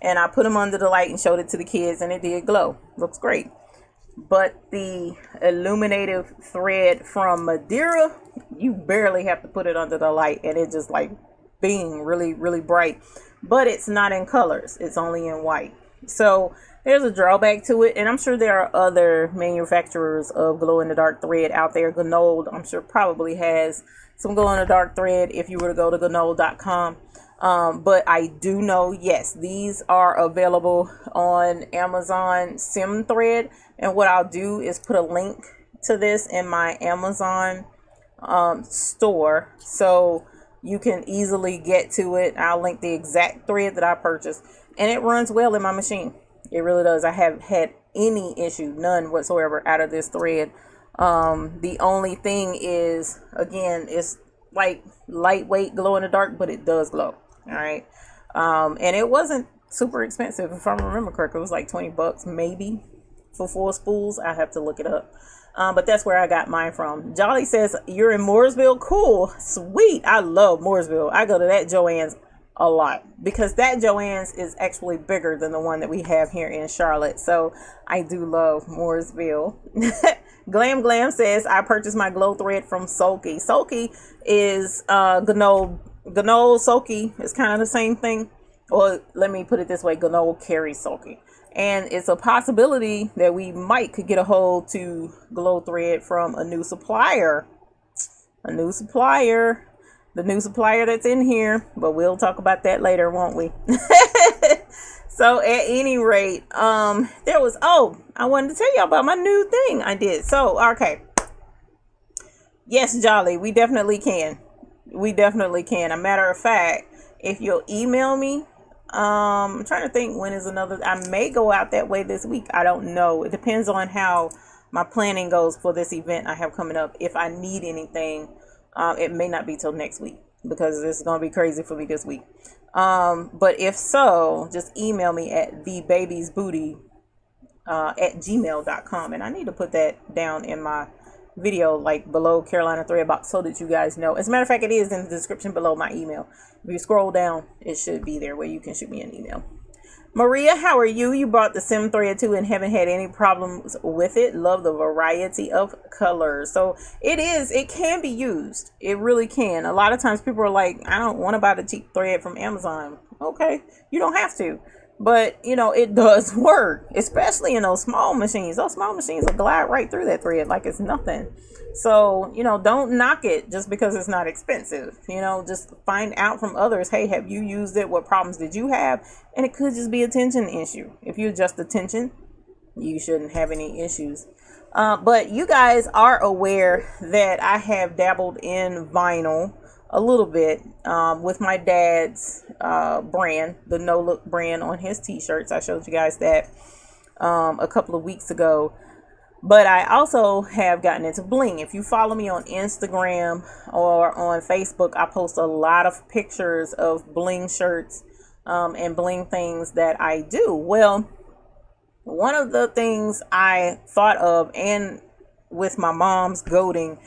and I put them under the light and showed it to the kids, and it did glow. Looks great. But the illuminative thread from Madeira, you barely have to put it under the light and it just like bing, really, really bright. But it's not in colors. It's only in white. So there's a drawback to it. And I'm sure there are other manufacturers of glow in the dark thread out there. Gnold, I'm sure, probably has some glow in the dark thread if you were to go to gnold.com. But I do know, yes, these are available on Amazon Sim Thread. And what I'll do is put a link to this in my Amazon store so you can easily get to it. I'll link the exact thread that I purchased, and it runs well in my machine. It really does. I haven't had any issue, none whatsoever, out of this thread. The only thing is, again, it's like lightweight glow in the dark, but it does glow. All right. And it wasn't super expensive. If I remember correctly, it was like $20 maybe for 4 spools. I have to look it up. But that's where I got mine from. Jolly says, you're in Mooresville. Cool. Sweet. I love Mooresville. I go to that Joann's a lot, because that Joann's is actually bigger than the one that we have here in Charlotte. So I do love Mooresville. Glam says, I purchased my glow thread from Sulky. Sulky is Ganol Sulky. It's kind of the same thing. Or let me put it this way, Ganol carries Sulky. And it's a possibility that we could get a hold to glow thread from a new supplier. The new supplier that's in here, but we'll talk about that later, won't we? So at any rate, there was, I wanted to tell y'all about my new thing I did. So, okay. Yes, Jolly, we definitely can. We definitely can. A matter of fact, if you'll email me, I'm trying to think when is another, I may go out that way this week. I don't know. It depends on how my planning goes for this event I have coming up. If I need anything, it may not be till next week, because this is going to be crazy for me this week. But if so, just email me at thebabiesbooty at gmail.com. And I need to put that down in my video, like below Carolina Thread Box, so that you guys know. As a matter of fact, it is in the description below my email. If you scroll down, it should be there where you can shoot me an email. Maria, how are you? You bought the Sim Thread too and haven't had any problems with it. Love the variety of colors. So it can be used. It really can. A lot of times people are like, I don't want to buy the cheap thread from Amazon. Okay, you don't have to. But, you know, it does work, especially in those small machines. Those small machines will glide right through that thread like it's nothing. So, you know, don't knock it just because it's not expensive. You know, just find out from others, hey, have you used it? What problems did you have? And it could just be a tension issue. If you adjust the tension, you shouldn't have any issues. But you guys are aware that I have dabbled in vinyl a little bit with my dad's brand, the No Look brand, on his t-shirts. I showed you guys that a couple of weeks ago. But I also have gotten into bling. If you follow me on Instagram or on Facebook, I post a lot of pictures of bling shirts and bling things that I do. Well, one of the things I thought of, and with my mom's goading,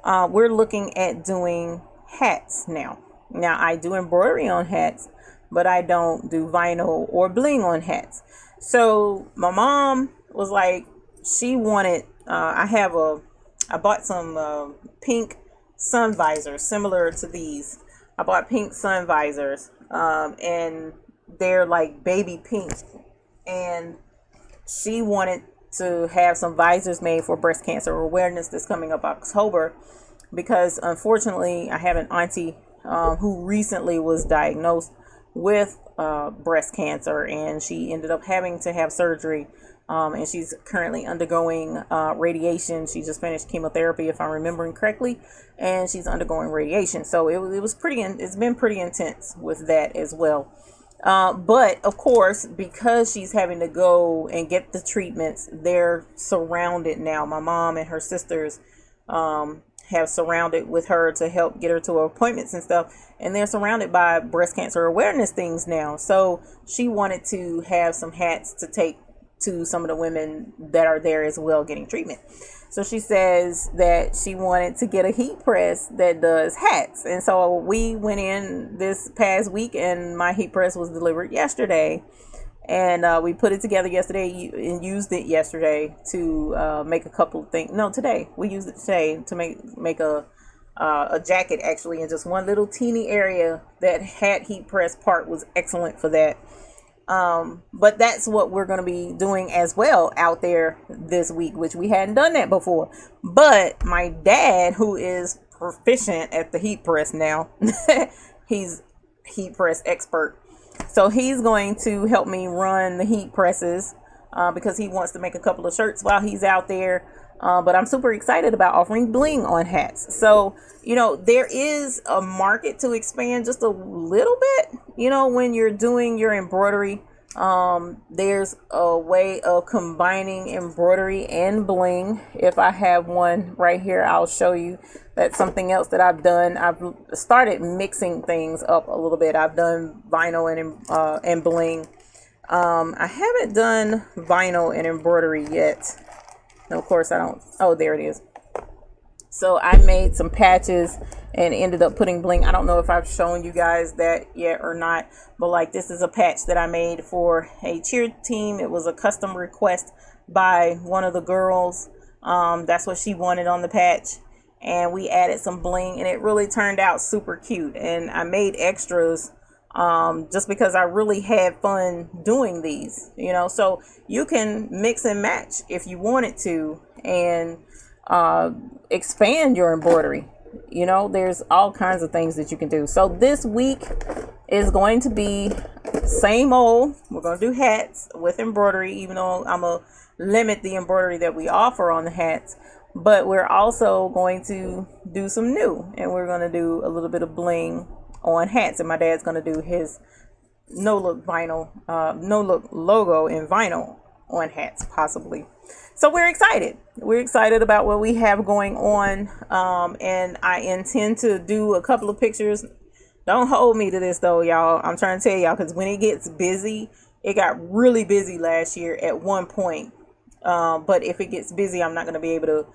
we're looking at doing hats now. Now, I do embroidery on hats, but I don't do vinyl or bling on hats. So my mom was like, she wanted, I bought some pink sun visors similar to these. I bought pink sun visors, and they're like baby pink. And she wanted to have some visors made for breast cancer awareness that's coming up October, because unfortunately I have an auntie who recently was diagnosed with breast cancer, and she ended up having to have surgery, and she's currently undergoing radiation. She just finished chemotherapy, if I'm remembering correctly, and she's undergoing radiation. So it's been pretty intense with that as well. But of course, because she's having to go and get the treatments, they're surrounded now. My mom and her sisters have surrounded with her to help get her to appointments and stuff, and they're surrounded by breast cancer awareness things now. So she wanted to have some hats to take to some of the women that are there as well getting treatment. So she says that she wanted to get a heat press that does hats, and so we went in this past week and my heat press was delivered yesterday, and we put it together yesterday and used it yesterday to make a couple of things. No, today we used it today to make a jacket, actually, in just one little teeny area. That hat heat press part was excellent for that. But that's what we're going to be doing as well out there this week, which we hadn't done that before. But my dad, who is proficient at the heat press now, he's heat press expert. So he's going to help me run the heat presses, because he wants to make a couple of shirts while he's out there. But I'm super excited about offering bling on hats. So, you know, there is a market to expand just a little bit. You know, when you're doing your embroidery, there's a way of combining embroidery and bling. If I have one right here, I'll show you. That's something else that I've done. I've started mixing things up a little bit. I've done vinyl and bling. I haven't done vinyl and embroidery yet. No, of course I don't. Oh, there it is. So I made some patches and ended up putting bling. I don't know if I've shown you guys that yet or not, but like this is a patch that I made for a cheer team. It was a custom request by one of the girls. That's what she wanted on the patch, and we added some bling, and it really turned out super cute. And I made extras just because I really had fun doing these, you know. So you can mix and match if you wanted to, and expand your embroidery. You know, there's all kinds of things that you can do. So this week is going to be same old. We're going to do hats with embroidery, even though I'm going to limit the embroidery that we offer on the hats. But we're also going to do some new, and we're going to do a little bit of bling on hats. And my dad's going to do his no look logo in vinyl on hats, possibly. So we're excited. We're excited about what we have going on. And I intend to do a couple of pictures. Don't hold me to this though, y'all. I'm trying to tell y'all, because when it gets busy, it got really busy last year at one point. But if it gets busy, I'm not going to be able to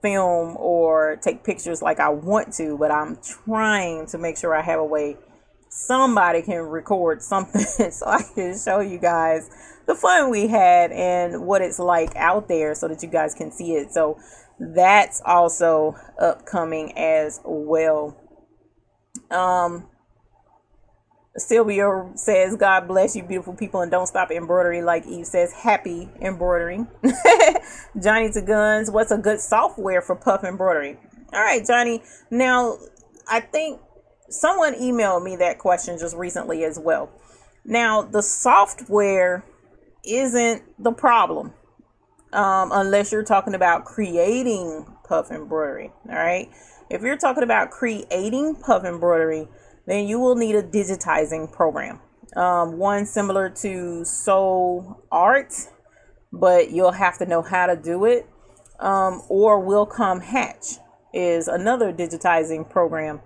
film or take pictures like I want to, but I'm trying to make sure I have a way somebody can record something so I can show you guys the fun we had and what it's like out there so that you guys can see it. So that's also upcoming as well. Sylvia says, God bless you beautiful people, and don't stop embroidery. Like Eve says, happy embroidering. Johnny to Guns, what's a good software for puff embroidery? All right, Johnny. Now, I think someone emailed me that question just recently as well. Now, the software isn't the problem, unless you're talking about creating puff embroidery. All right. If you're talking about creating puff embroidery, then you will need a digitizing program. One similar to Sew Art, but you'll have to know how to do it. Or Will Come Hatch is another digitizing program.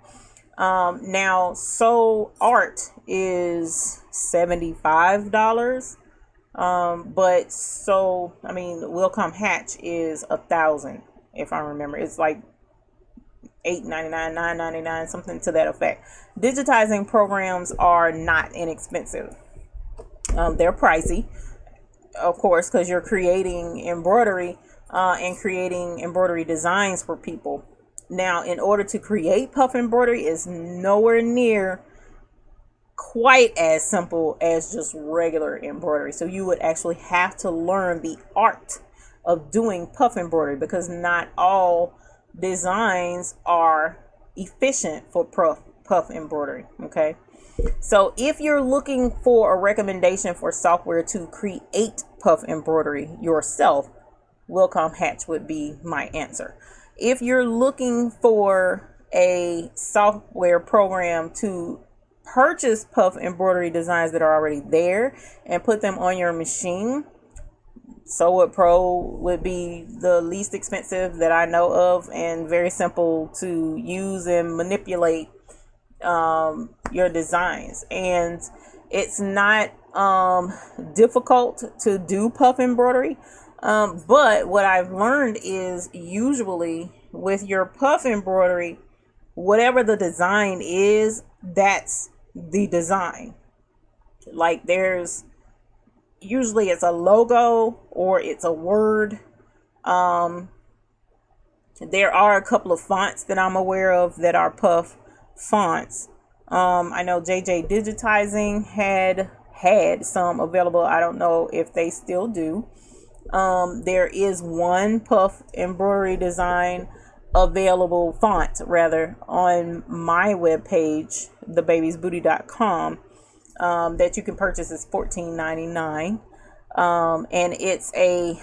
Now Sew Art is $75. But Will Come Hatch is $1,000, if I remember. It's like $8.99, $9.99, something to that effect. Digitizing programs are not inexpensive. They're pricey, of course, because you're creating embroidery and creating embroidery designs for people. Now, in order to create puff embroidery is nowhere near quite as simple as just regular embroidery. So you would actually have to learn the art of doing puff embroidery, because not all designs are efficient for puff embroidery. Okay, so if you're looking for a recommendation for software to create puff embroidery yourself, Will Come Hatch would be my answer. If you're looking for a software program to purchase puff embroidery designs that are already there and put them on your machine, Sew It Pro would be the least expensive that I know of, and very simple to use and manipulate your designs. And it's not difficult to do puff embroidery. But what I've learned is usually with your puff embroidery, whatever the design is, that's the design. Like there's usually it's a logo or it's a word. There are a couple of fonts that I'm aware of that are puff fonts. I know JJ Digitizing had some available. I don't know if they still do. There is one puff embroidery design available, font rather, on my webpage, thebabiesbooty.com, that you can purchase. Is $14.99, and it's a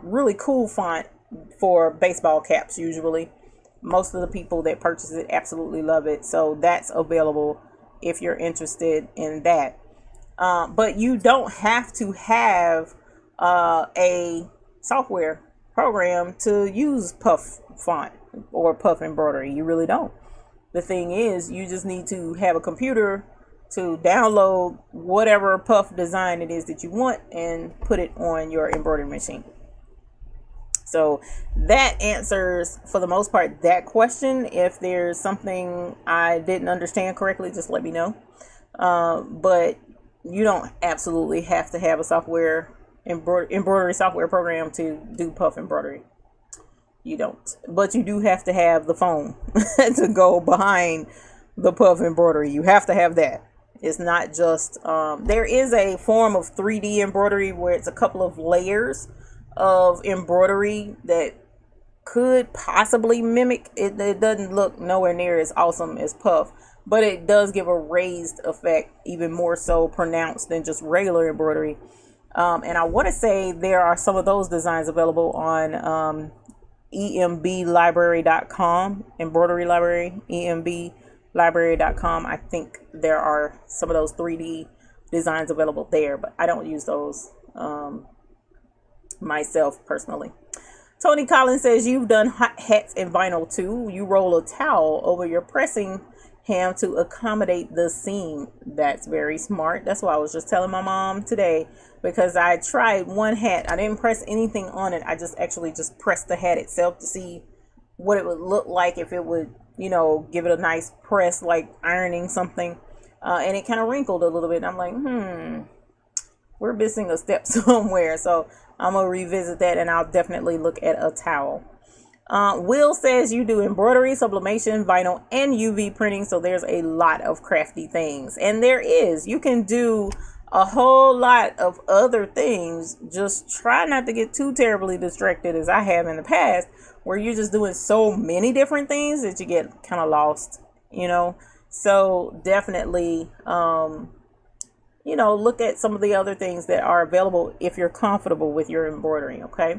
really cool font for baseball caps. Usually most of the people that purchase it absolutely love it, so that's available if you're interested in that. But you don't have to have a software program to use puff font or puff embroidery. You really don't. The thing is, you just need to have a computer to download whatever puff design it is that you want and put it on your embroidery machine. So that answers, for the most part, that question. If there's something I didn't understand correctly, just let me know. But you don't absolutely have to have a embroidery software program to do puff embroidery. You don't. But you do have to have the phone to go behind the puff embroidery. You have to have that. It's not just, there is a form of 3D embroidery where it's a couple of layers of embroidery that could possibly mimic it. It doesn't look nowhere near as awesome as puff, but it does give a raised effect, even more so pronounced than just regular embroidery. And I want to say there are some of those designs available on emblibrary.com, embroidery library, emblibrary.com. I think there are some of those 3D designs available there, but I don't use those myself personally. Tony Collins says, you've done hats and vinyl too. You roll a towel over your pressing ham to accommodate the seam. That's very smart. That's what I was just telling my mom today, because I tried one hat. I didn't press anything on it. I just pressed the hat itself to see what it would look like if it would, you know, give it a nice press, like ironing something. And it kind of wrinkled a little bit. And I'm like, we're missing a step somewhere. So I'm going to revisit that, and I'll definitely look at a towel. Will says you do embroidery, sublimation, vinyl, and UV printing. So there's a lot of crafty things. And there is. You can do a whole lot of other things. Just try not to get too terribly distracted, as I have in the past, where you're just doing so many different things that you get kind of lost, you know. So definitely, you know, look at some of the other things that are available if you're comfortable with your embroidery. Okay.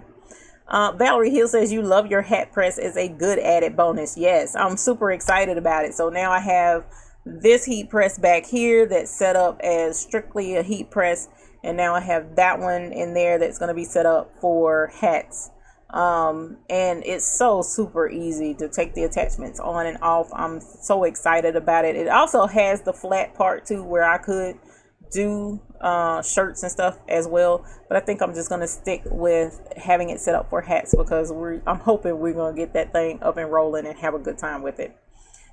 Valerie Hill says you love your hat press as a good added bonus. Yes, I'm super excited about it. So now I have this heat press back here that's set up as strictly a heat press, and now I have that one in there that's going to be set up for hats. And it's so super easy to take the attachments on and off. I'm so excited about it. It also has the flat part too, where I could do shirts and stuff as well, but I think I'm just gonna stick with having it set up for hats, because I'm hoping we're gonna get that thing up and rolling and have a good time with it.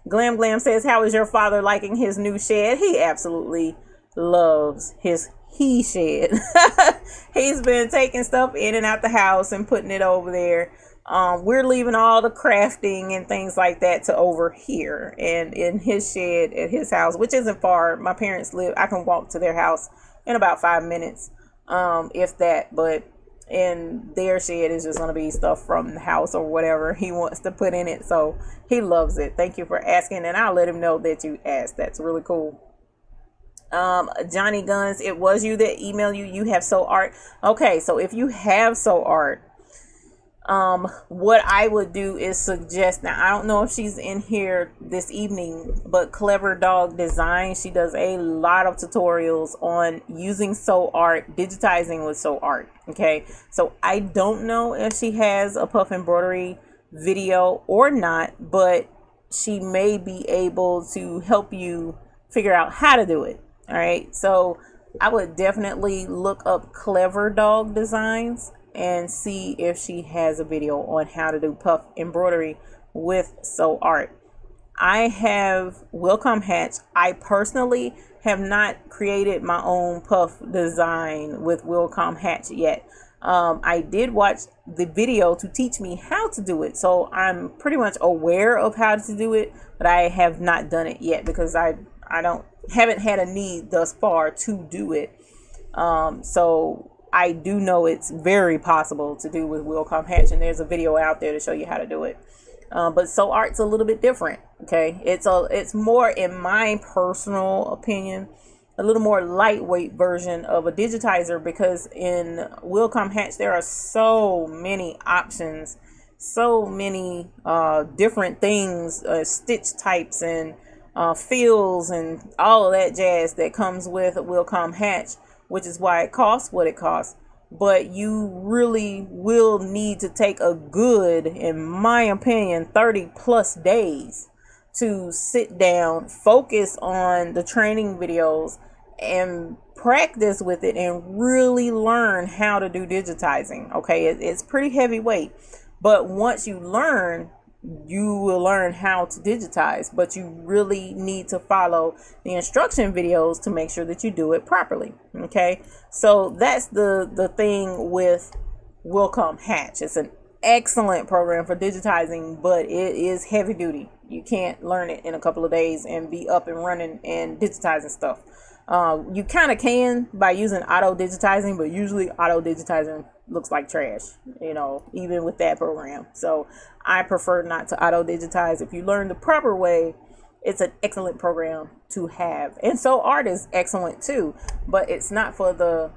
Glam says, how is your father liking his new shed? He absolutely loves his shed. He's been taking stuff in and out the house and putting it over there. We're leaving all the crafting and things like that to over here, and in his shed at his house, which isn't far. My parents live, I can walk to their house in about 5 minutes, if that. But in their shed is just going to be stuff from the house or whatever he wants to put in it. So he loves it. Thank you for asking, and I'll let him know that you asked. That's really cool. Johnny Guns, it was you that emailed you have So Art. Okay, so if you have So Art, what I would do is suggest, now I don't know if she's in here this evening, but Clever Dog Design, she does a lot of tutorials on using So Art, digitizing with So Art. Okay, so I don't know if she has a puff embroidery video or not, but she may be able to help you figure out how to do it. All right, so I would definitely look up Clever Dog Designs and see if she has a video on how to do puff embroidery with So Art. I have Wilcom Hatch. I personally have not created my own puff design with Wilcom Hatch yet. I did watch the video to teach me how to do it, so I'm pretty much aware of how to do it, but I have not done it yet because I haven't had a need thus far to do it. So I do know it's very possible to do with Wilcom Hatch, and there's a video out there to show you how to do it. But So Art's a little bit different. Okay, it's more, in my personal opinion, a little more lightweight version of a digitizer, because in Wilcom Hatch there are so many options, so many different things, stitch types and fills and all of that jazz that comes with Wilcom Hatch, which is why it costs what it costs. But you really will need to take a good, in my opinion, 30+ days to sit down, focus on the training videos, and practice with it and really learn how to do digitizing. Okay, it's pretty heavyweight, but once you learn, you will learn how to digitize, but you really need to follow the instruction videos to make sure that you do it properly. Okay, so that's the thing with Willcom Hatch. It's an excellent program for digitizing, but it is heavy duty. You can't learn it in a couple of days and be up and running and digitizing stuff. You kind of can by using auto digitizing, but usually auto digitizing looks like trash, you know, even with that program. So I prefer not to auto digitize. If you learn the proper way, it's an excellent program to have. And so art is excellent too, but it's not for the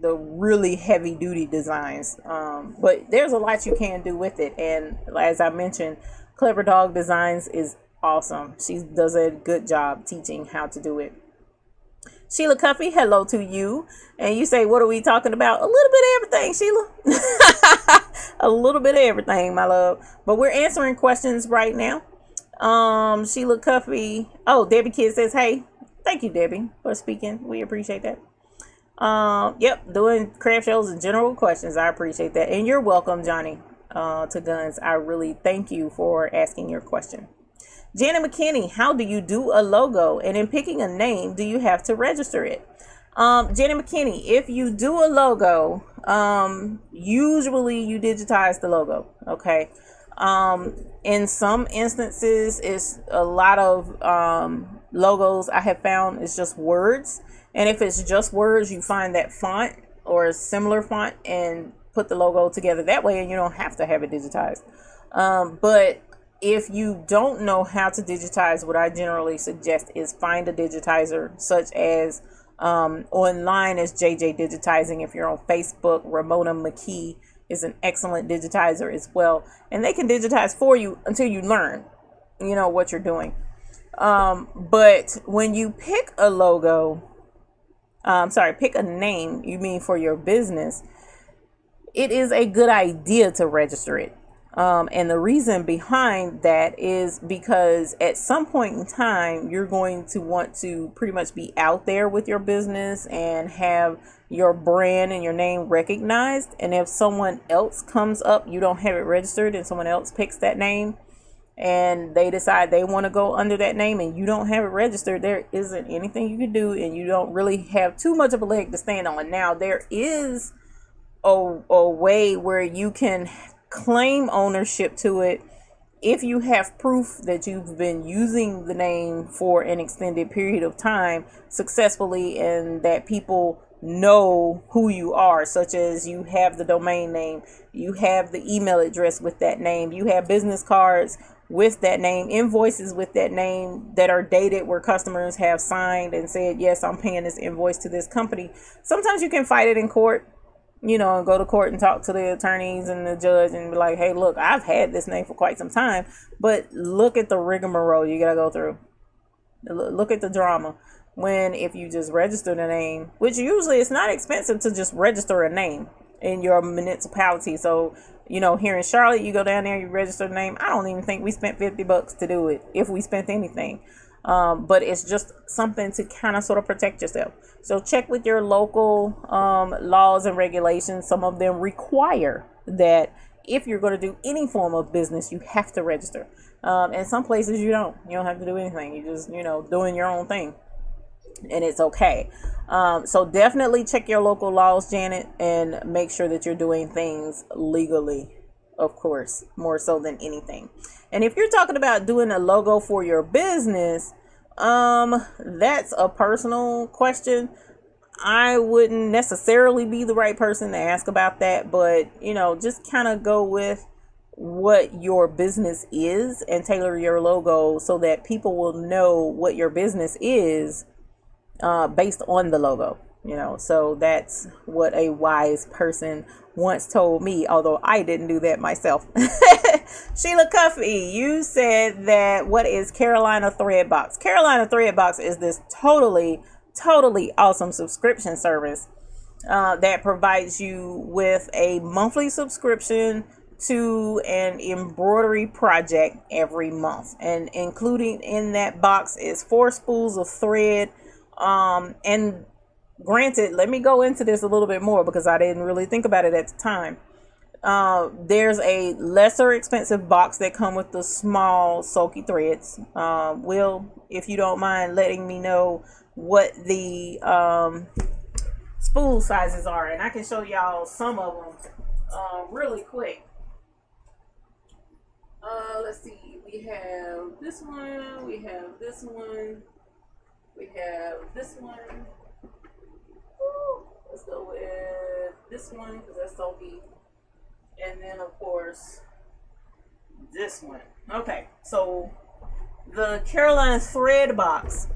really heavy duty designs. But there's a lot you can do with it. And as I mentioned, Clever Dog Designs is awesome. She does a good job teaching how to do it. Sheila Cuffey, hello to you. And you say, what are we talking about? A little bit of everything, Sheila. A little bit of everything, my love. But we're answering questions right now. Sheila Cuffey. Oh, Debbie Kidd says, hey. Thank you, Debbie, for speaking. We appreciate that. Yep, doing craft shows and general questions. I appreciate that. And you're welcome, Johnny, to Guns. I really thank you for asking your question. Janet McKinney, how do you do a logo? And in picking a name, do you have to register it? Janet McKinney, if you do a logo, usually you digitize the logo. Okay. In some instances, it's a lot of logos I have found is just words. And if it's just words, you find that font or a similar font and put the logo together that way, and you don't have to have it digitized. But if you don't know how to digitize, what I generally suggest is find a digitizer, such as online is JJ Digitizing. If you're on Facebook, Ramona McKee is an excellent digitizer as well. And they can digitize for you until you learn, you know, what you're doing. But when you pick a logo, pick a name, you mean for your business, it is a good idea to register it. And the reason behind that is because at some point in time, you're going to want to pretty much be out there with your business and have your brand and your name recognized. And if someone else comes up, you don't have it registered, and someone else picks that name and they decide they want to go under that name and you don't have it registered, there isn't anything you can do, and you don't really have too much of a leg to stand on. Now, there is a way where you can claim ownership to it if you have proof that you've been using the name for an extended period of time successfully, and that people know who you are, such as you have the domain name, you have the email address with that name, you have business cards with that name, invoices with that name that are dated where customers have signed and said, yes, I'm paying this invoice to this company. Sometimes you can fight it in court, you know, and go to court and talk to the attorneys and the judge and be like, hey, look, I've had this name for quite some time, but look at the rigmarole you gotta go through. Look at the drama. When if you just register the name, which usually it's not expensive to just register a name in your municipality. So, you know, here in Charlotte, you go down there, you register the name. I don't even think we spent $50 to do it, if we spent anything. But it's just something to kind of sort of protect yourself. So check with your local laws and regulations. Some of them require that if you're going to do any form of business, you have to register. And some places you don't. You don't have to do anything. You just, you know, doing your own thing. And it's okay. So definitely check your local laws, Janet, and make sure that you're doing things legally, of course, more so than anything. And if you're talking about doing a logo for your business, that's a personal question. I wouldn't necessarily be the right person to ask about that, but, you know, just kind of go with what your business is and tailor your logo so that people will know what your business is based on the logo, you know. So that's what a wise person once told me, although I didn't do that myself. Sheila Cuffey, you said that what is Carolina Threadbox? Carolina Threadbox is this totally awesome subscription service that provides you with a monthly subscription to an embroidery project every month, and including in that box is 4 spools of thread, and granted, let me go into this a little bit more because I didn't really think about it at the time. There's a lesser expensive box that come with the small sulky threads. Will, if you don't mind letting me know what the spool sizes are, and I can show y'all some of them really quick. Let's see, we have this one, we have this one, we have this one. Ooh, let's go with this one because that's sulky. And then, of course, this one. Okay, so the Carolina thread box,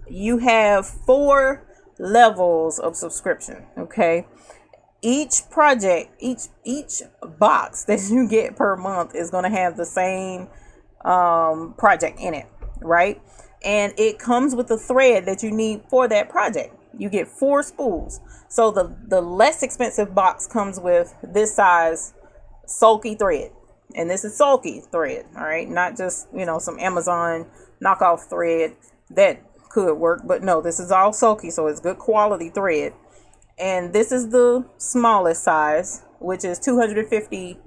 you have 4 levels of subscription. Okay, each project, each box that you get per month is going to have the same project in it, right? And it comes with the thread that you need for that project. You get 4 spools. So the less expensive box comes with this size sulky thread, and this is sulky thread, all right, not just, you know, some Amazon knockoff thread that could work, but no, this is all sulky, so it's good quality thread. And this is the smallest size, which is 250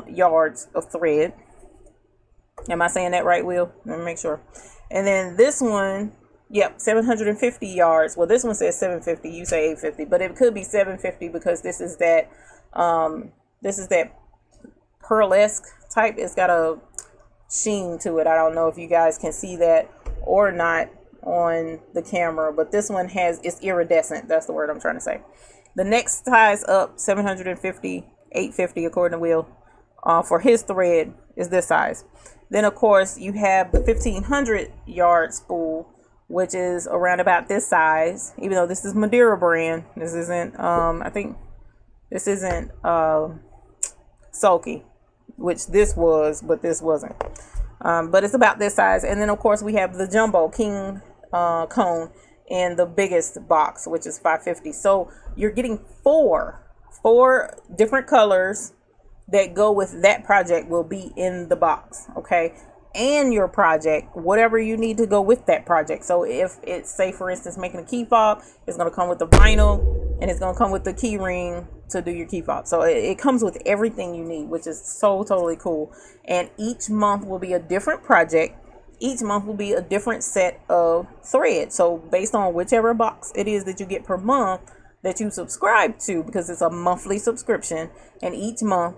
yards of thread. Am I saying that right, Will? Let me make sure. And then this one, yep, 750 yards. Well, this one says 750. You say 850, but it could be 750 because this is that pearlesque type. It's got a sheen to it. I don't know if you guys can see that or not on the camera, but this one it's iridescent. That's the word I'm trying to say. The next size up, 750, 850 according to Will, for his thread is this size. Then of course you have the 1500 yard spool, which is around about this size, even though this is Madeira brand. This isn't, I think this isn't sulky, which this was, but this wasn't. But it's about this size. And then of course we have the jumbo king cone in the biggest box, which is 550. So you're getting four different colors that go with that project will be in the box, okay? And your project, whatever you need to go with that project. So if it's, say for instance, making a key fob, it's going to come with the vinyl and it's going to come with the key ring to do your key fob. So it comes with everything you need, which is so totally cool. And each month will be a different project. Each month will be a different set of thread. So based on whichever box it is that you get per month that you subscribe to, because it's a monthly subscription, and each month,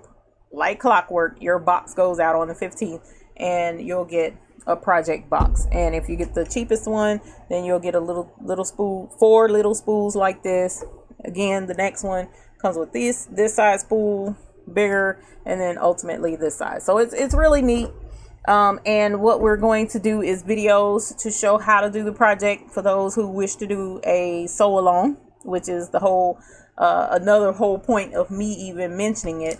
like clockwork, your box goes out on the 15th and you'll get a project box. And if you get the cheapest one, then you'll get a little spool, 4 little spools like this. Again, the next one comes with this size spool, bigger, and then ultimately this size. So it's really neat. And what we're going to do is videos to show how to do the project for those who wish to do a sew along, which is the whole another whole point of me even mentioning it.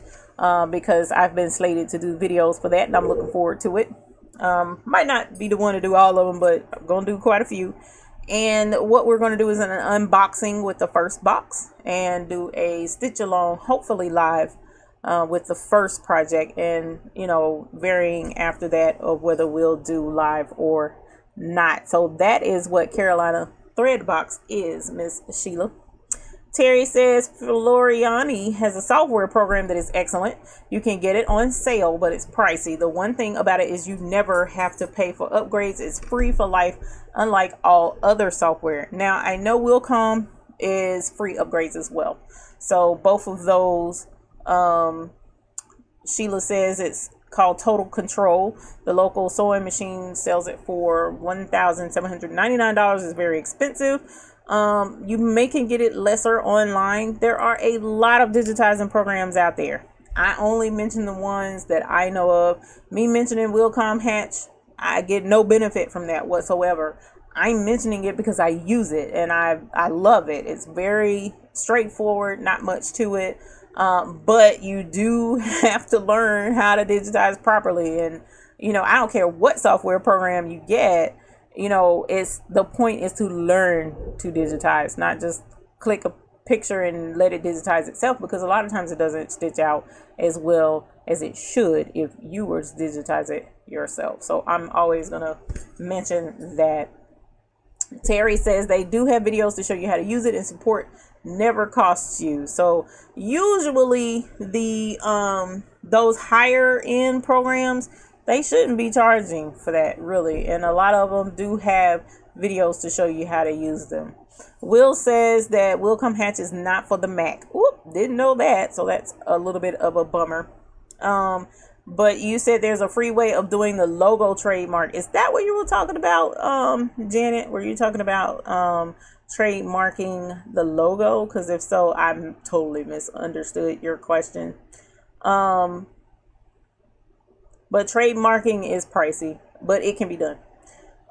Because I've been slated to do videos for that, and I'm looking forward to it. Might not be the one to do all of them, but I'm going to do quite a few. And what we're going to do is an unboxing with the first box and do a stitch along, hopefully live, with the first project, and, you know, varying after that of whether we'll do live or not. So that is what Carolina Thread Box is, Miss Sheila. Terry says Floriani has a software program that is excellent. You can get it on sale, but it's pricey. The one thing about it is you never have to pay for upgrades. It's free for life, unlike all other software. Now, I know Wilcom is free upgrades as well. So both of those, Sheila says it's called Total Control. The local sewing machine sells it for $1,799. It's very expensive. You can get it lesser online. There are a lot of digitizing programs out there. I only mention the ones that I know of. Me mentioning Wilcom Hatch, I get no benefit from that whatsoever. I'm mentioning it because I use it and I love it. It's very straightforward, not much to it. But you do have to learn how to digitize properly. And, you know, I don't care what software program you get. You know, the point is to learn to digitize, not just click a picture and let it digitize itself, because a lot of times it doesn't stitch out as well as it should if you were to digitize it yourself. So I'm always going to mention that. Terry says they do have videos to show you how to use it, and support never costs you. So usually the those higher end programs, they shouldn't be charging for that, really, and a lot of them do have videos to show you how to use them. Will says that Wilcom Hatch is not for the Mac. Oop, didn't know that, so that's a little bit of a bummer. But you said there's a free way of doing the logo trademark. Is that what you were talking about, Janet? Were you talking about trademarking the logo? Because if so, I totally misunderstood your question. But trademarking is pricey, but it can be done.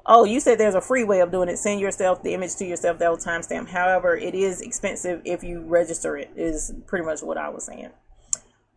Oh, you said there's a free way of doing it. Send yourself the image to yourself. That will timestamp. However, it is expensive if you register it, is pretty much what I was saying.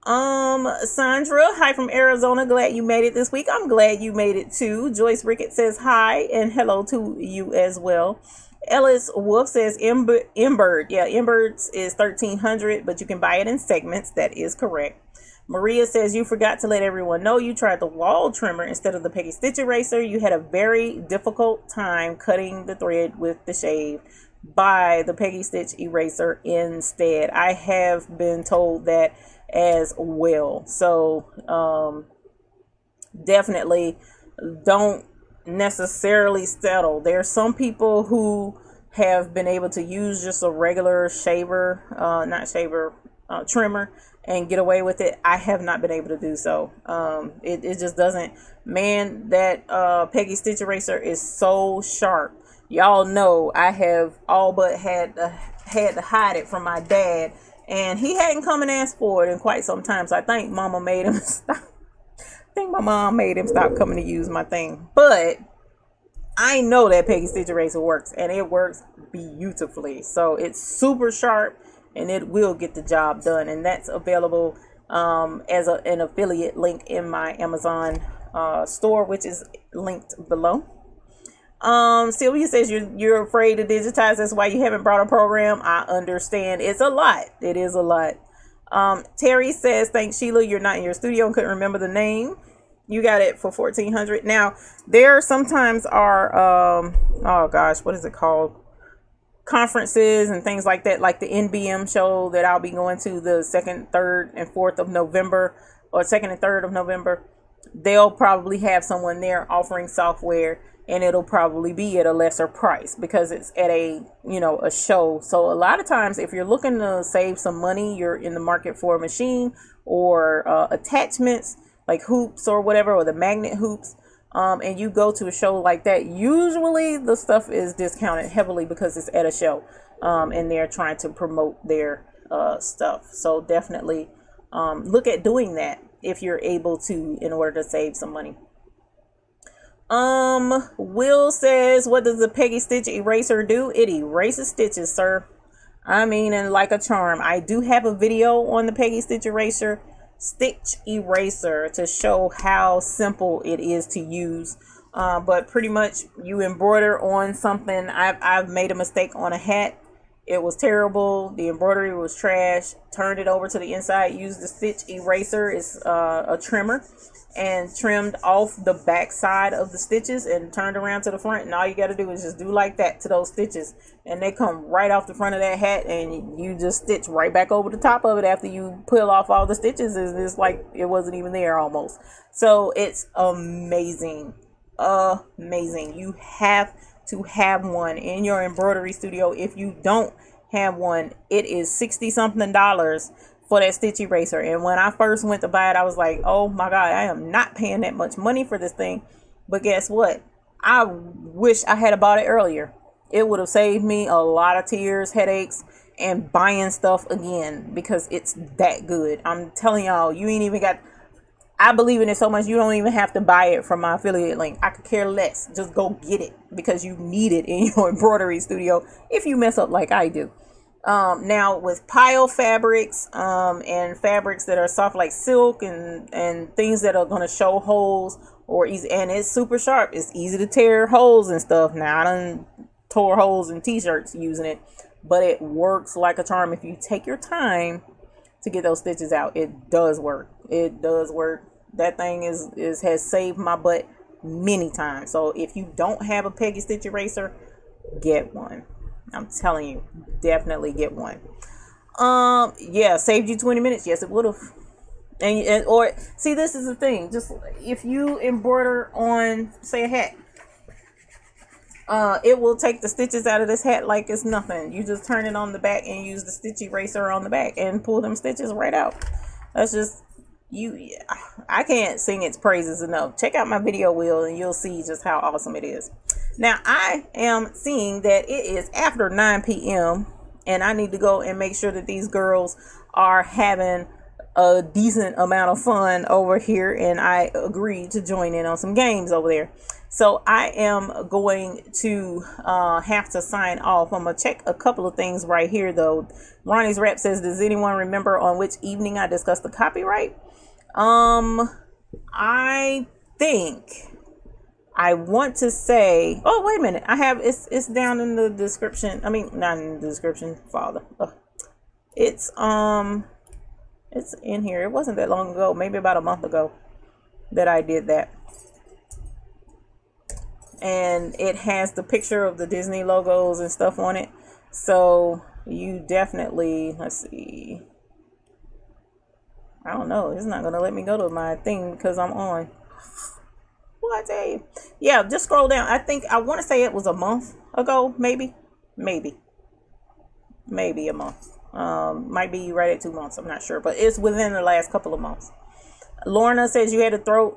Sandra, hi from Arizona. Glad you made it this week. I'm glad you made it too. Joyce Rickett says hi and hello to you as well. Ellis Wolf says Embird. Yeah, Embird's is $1,300, but you can buy it in segments. That is correct. Maria says you forgot to let everyone know you tried the wall trimmer instead of the Peggy Stitch eraser. You had a very difficult time cutting the thread with the shave. Buy the Peggy Stitch eraser instead. I have been told that as well. So definitely don't necessarily settle. There's some people who have been able to use just a regular shaver, trimmer, and get away with it. I have not been able to do so. It just doesn't, man, that Peggy Stitch eraser is so sharp. Y'all know I have all but had to hide it from my dad, and he hadn't come and asked for it in quite some time. So I think Mama made him stop. I think my mom made him stop coming to use my thing. But I know that Peggy Stitch eraser works, and it works beautifully. So it's super sharp, and it will get the job done. And that's available as an affiliate link in my Amazon store, which is linked below. Sylvia says you're afraid to digitize. That's why you haven't brought a program. I understand. It's a lot. It is a lot. Terry says, thanks, Sheila. You're not in your studio and couldn't remember the name. You got it for $1,400. Now, there sometimes are, oh gosh, what is it called? Conferences and things like that, like the NBM show that I'll be going to the 2nd, 3rd, and 4th of November, or 2nd and 3rd of November. They'll probably have someone there offering software, and it'll probably be at a lesser price because it's at a show. So a lot of times, if you're looking to save some money, you're in the market for a machine or attachments like hoops or whatever, or the magnet hoops, and you go to a show like that, usually the stuff is discounted heavily because it's at a show, and they're trying to promote their stuff. So definitely look at doing that if you're able to, in order to save some money. Will says, what does the Peggy Stitch eraser do? It erases stitches, sir. I mean, and like a charm. I do have a video on the Peggy Stitch stitch eraser to show how simple it is to use. But pretty much you embroider on something. I've made a mistake on a hat. It was terrible. The embroidery was trash. Turned it over to the inside. Used the stitch eraser. It's a trimmer, and trimmed off the back side of the stitches and turned around to the front. And all you got to do is just do like that to those stitches, and they come right off the front of that hat, and you just stitch right back over the top of it after you peel off all the stitches. It's like it wasn't even there almost. So it's amazing. Amazing. You have to have one in your embroidery studio. If you don't have one, it is $60 something for that stitch eraser. And when I first went to buy it, I was like, oh my God, I am not paying that much money for this thing. But guess what? I wish I had bought it earlier. It would have saved me a lot of tears, headaches, and buying stuff again, because it's that good. I'm telling y'all, you ain't even got, I believe in it so much, you don't even have to buy it from my affiliate link. I could care less. Just go get it, because you need it in your embroidery studio if you mess up like I do. Now with pile fabrics, and fabrics that are soft like silk, and things that are going to show holes or easy, and it's super sharp. It's easy to tear holes and stuff. Now I done tore holes in t-shirts using it, but it works like a charm if you take your time to get those stitches out. It does work. It does work. That thing has saved my butt many times. So if you don't have a Peggy Stitch eraser, get one. I'm telling you, definitely get one. Yeah, saved you 20 minutes. Yes, it would have. And or see, this is the thing. Just if you embroider on, say, a hat, it will take the stitches out of this hat like it's nothing. You just turn it on the back and use the stitch eraser on the back and pull them stitches right out. That's just you. I can't sing its praises enough. Check out my video wheel and you'll see just how awesome it is. Now I am seeing that it is after 9 p.m. and I need to go and make sure that these girls are having a decent amount of fun over here, and I agreed to join in on some games over there. So I am going to have to sign off. I'm gonna check a couple of things right here though. Ronnie's Rap says, does anyone remember on which evening I discussed the copyright? I think I want to say, oh wait a minute, I have it's down in the description. I mean, not in the description, Father. It's in here. It wasn't that long ago, maybe about a month ago that I did that. And it has the picture of the Disney logos and stuff on it. So you definitely, let's see. I don't know. It's not going to let me go to my thing because I'm on. What I tell you? Yeah, just scroll down. I think, I want to say it was a month ago, maybe a month. Might be right at 2 months. I'm not sure, but it's within the last couple of months. Lorna says you had to throw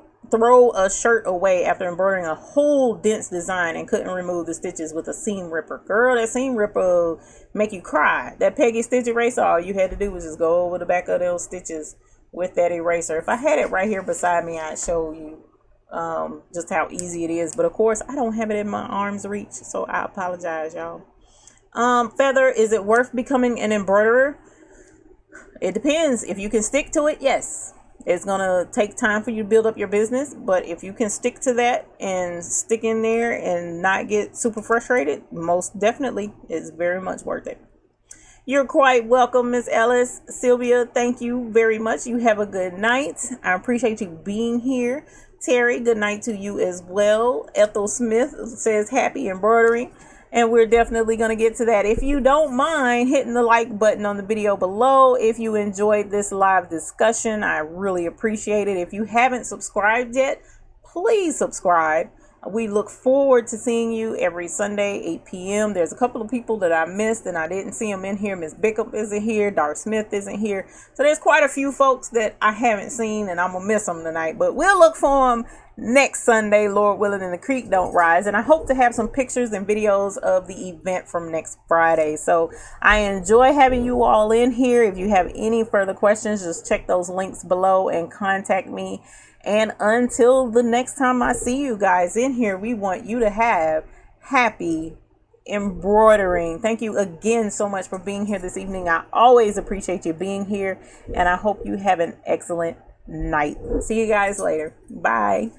a shirt away after embroidering a whole dense design and couldn't remove the stitches with a seam ripper. Girl, that seam ripper make you cry. That Peggy stitch eraser, all you had to do was just go over the back of those stitches with that eraser. If I had it right here beside me, I'd show you just how easy it is. But of course, I don't have it in my arm's reach, so I apologize, y'all. Feather, is it worth becoming an embroiderer? It depends. If you can stick to it, yes. It's gonna take time for you to build up your business, but if you can stick to that and stick in there and not get super frustrated, most definitely it's very much worth it. You're quite welcome, Miss Ellis. Sylvia, thank you very much. You have a good night. I appreciate you being here. Terry, good night to you as well. Ethel Smith says happy embroidery. And we're definitely going to get to that. If you don't mind hitting the like button on the video below, if you enjoyed this live discussion, I really appreciate it. If you haven't subscribed yet, please subscribe. We look forward to seeing you every Sunday, 8 p.m. There's a couple of people that I missed and I didn't see them in here. Miss Bickup isn't here. Dark Smith isn't here. So there's quite a few folks that I haven't seen and I'm going to miss them tonight. But we'll look for them next Sunday, Lord willing, and the creek don't rise. And I hope to have some pictures and videos of the event from next Friday. So I enjoy having you all in here. If you have any further questions, just check those links below and contact me. And until the next time I see you guys in here, we want you to have happy embroidering. Thank you again so much for being here this evening. I always appreciate you being here, and I hope you have an excellent night. See you guys later. Bye.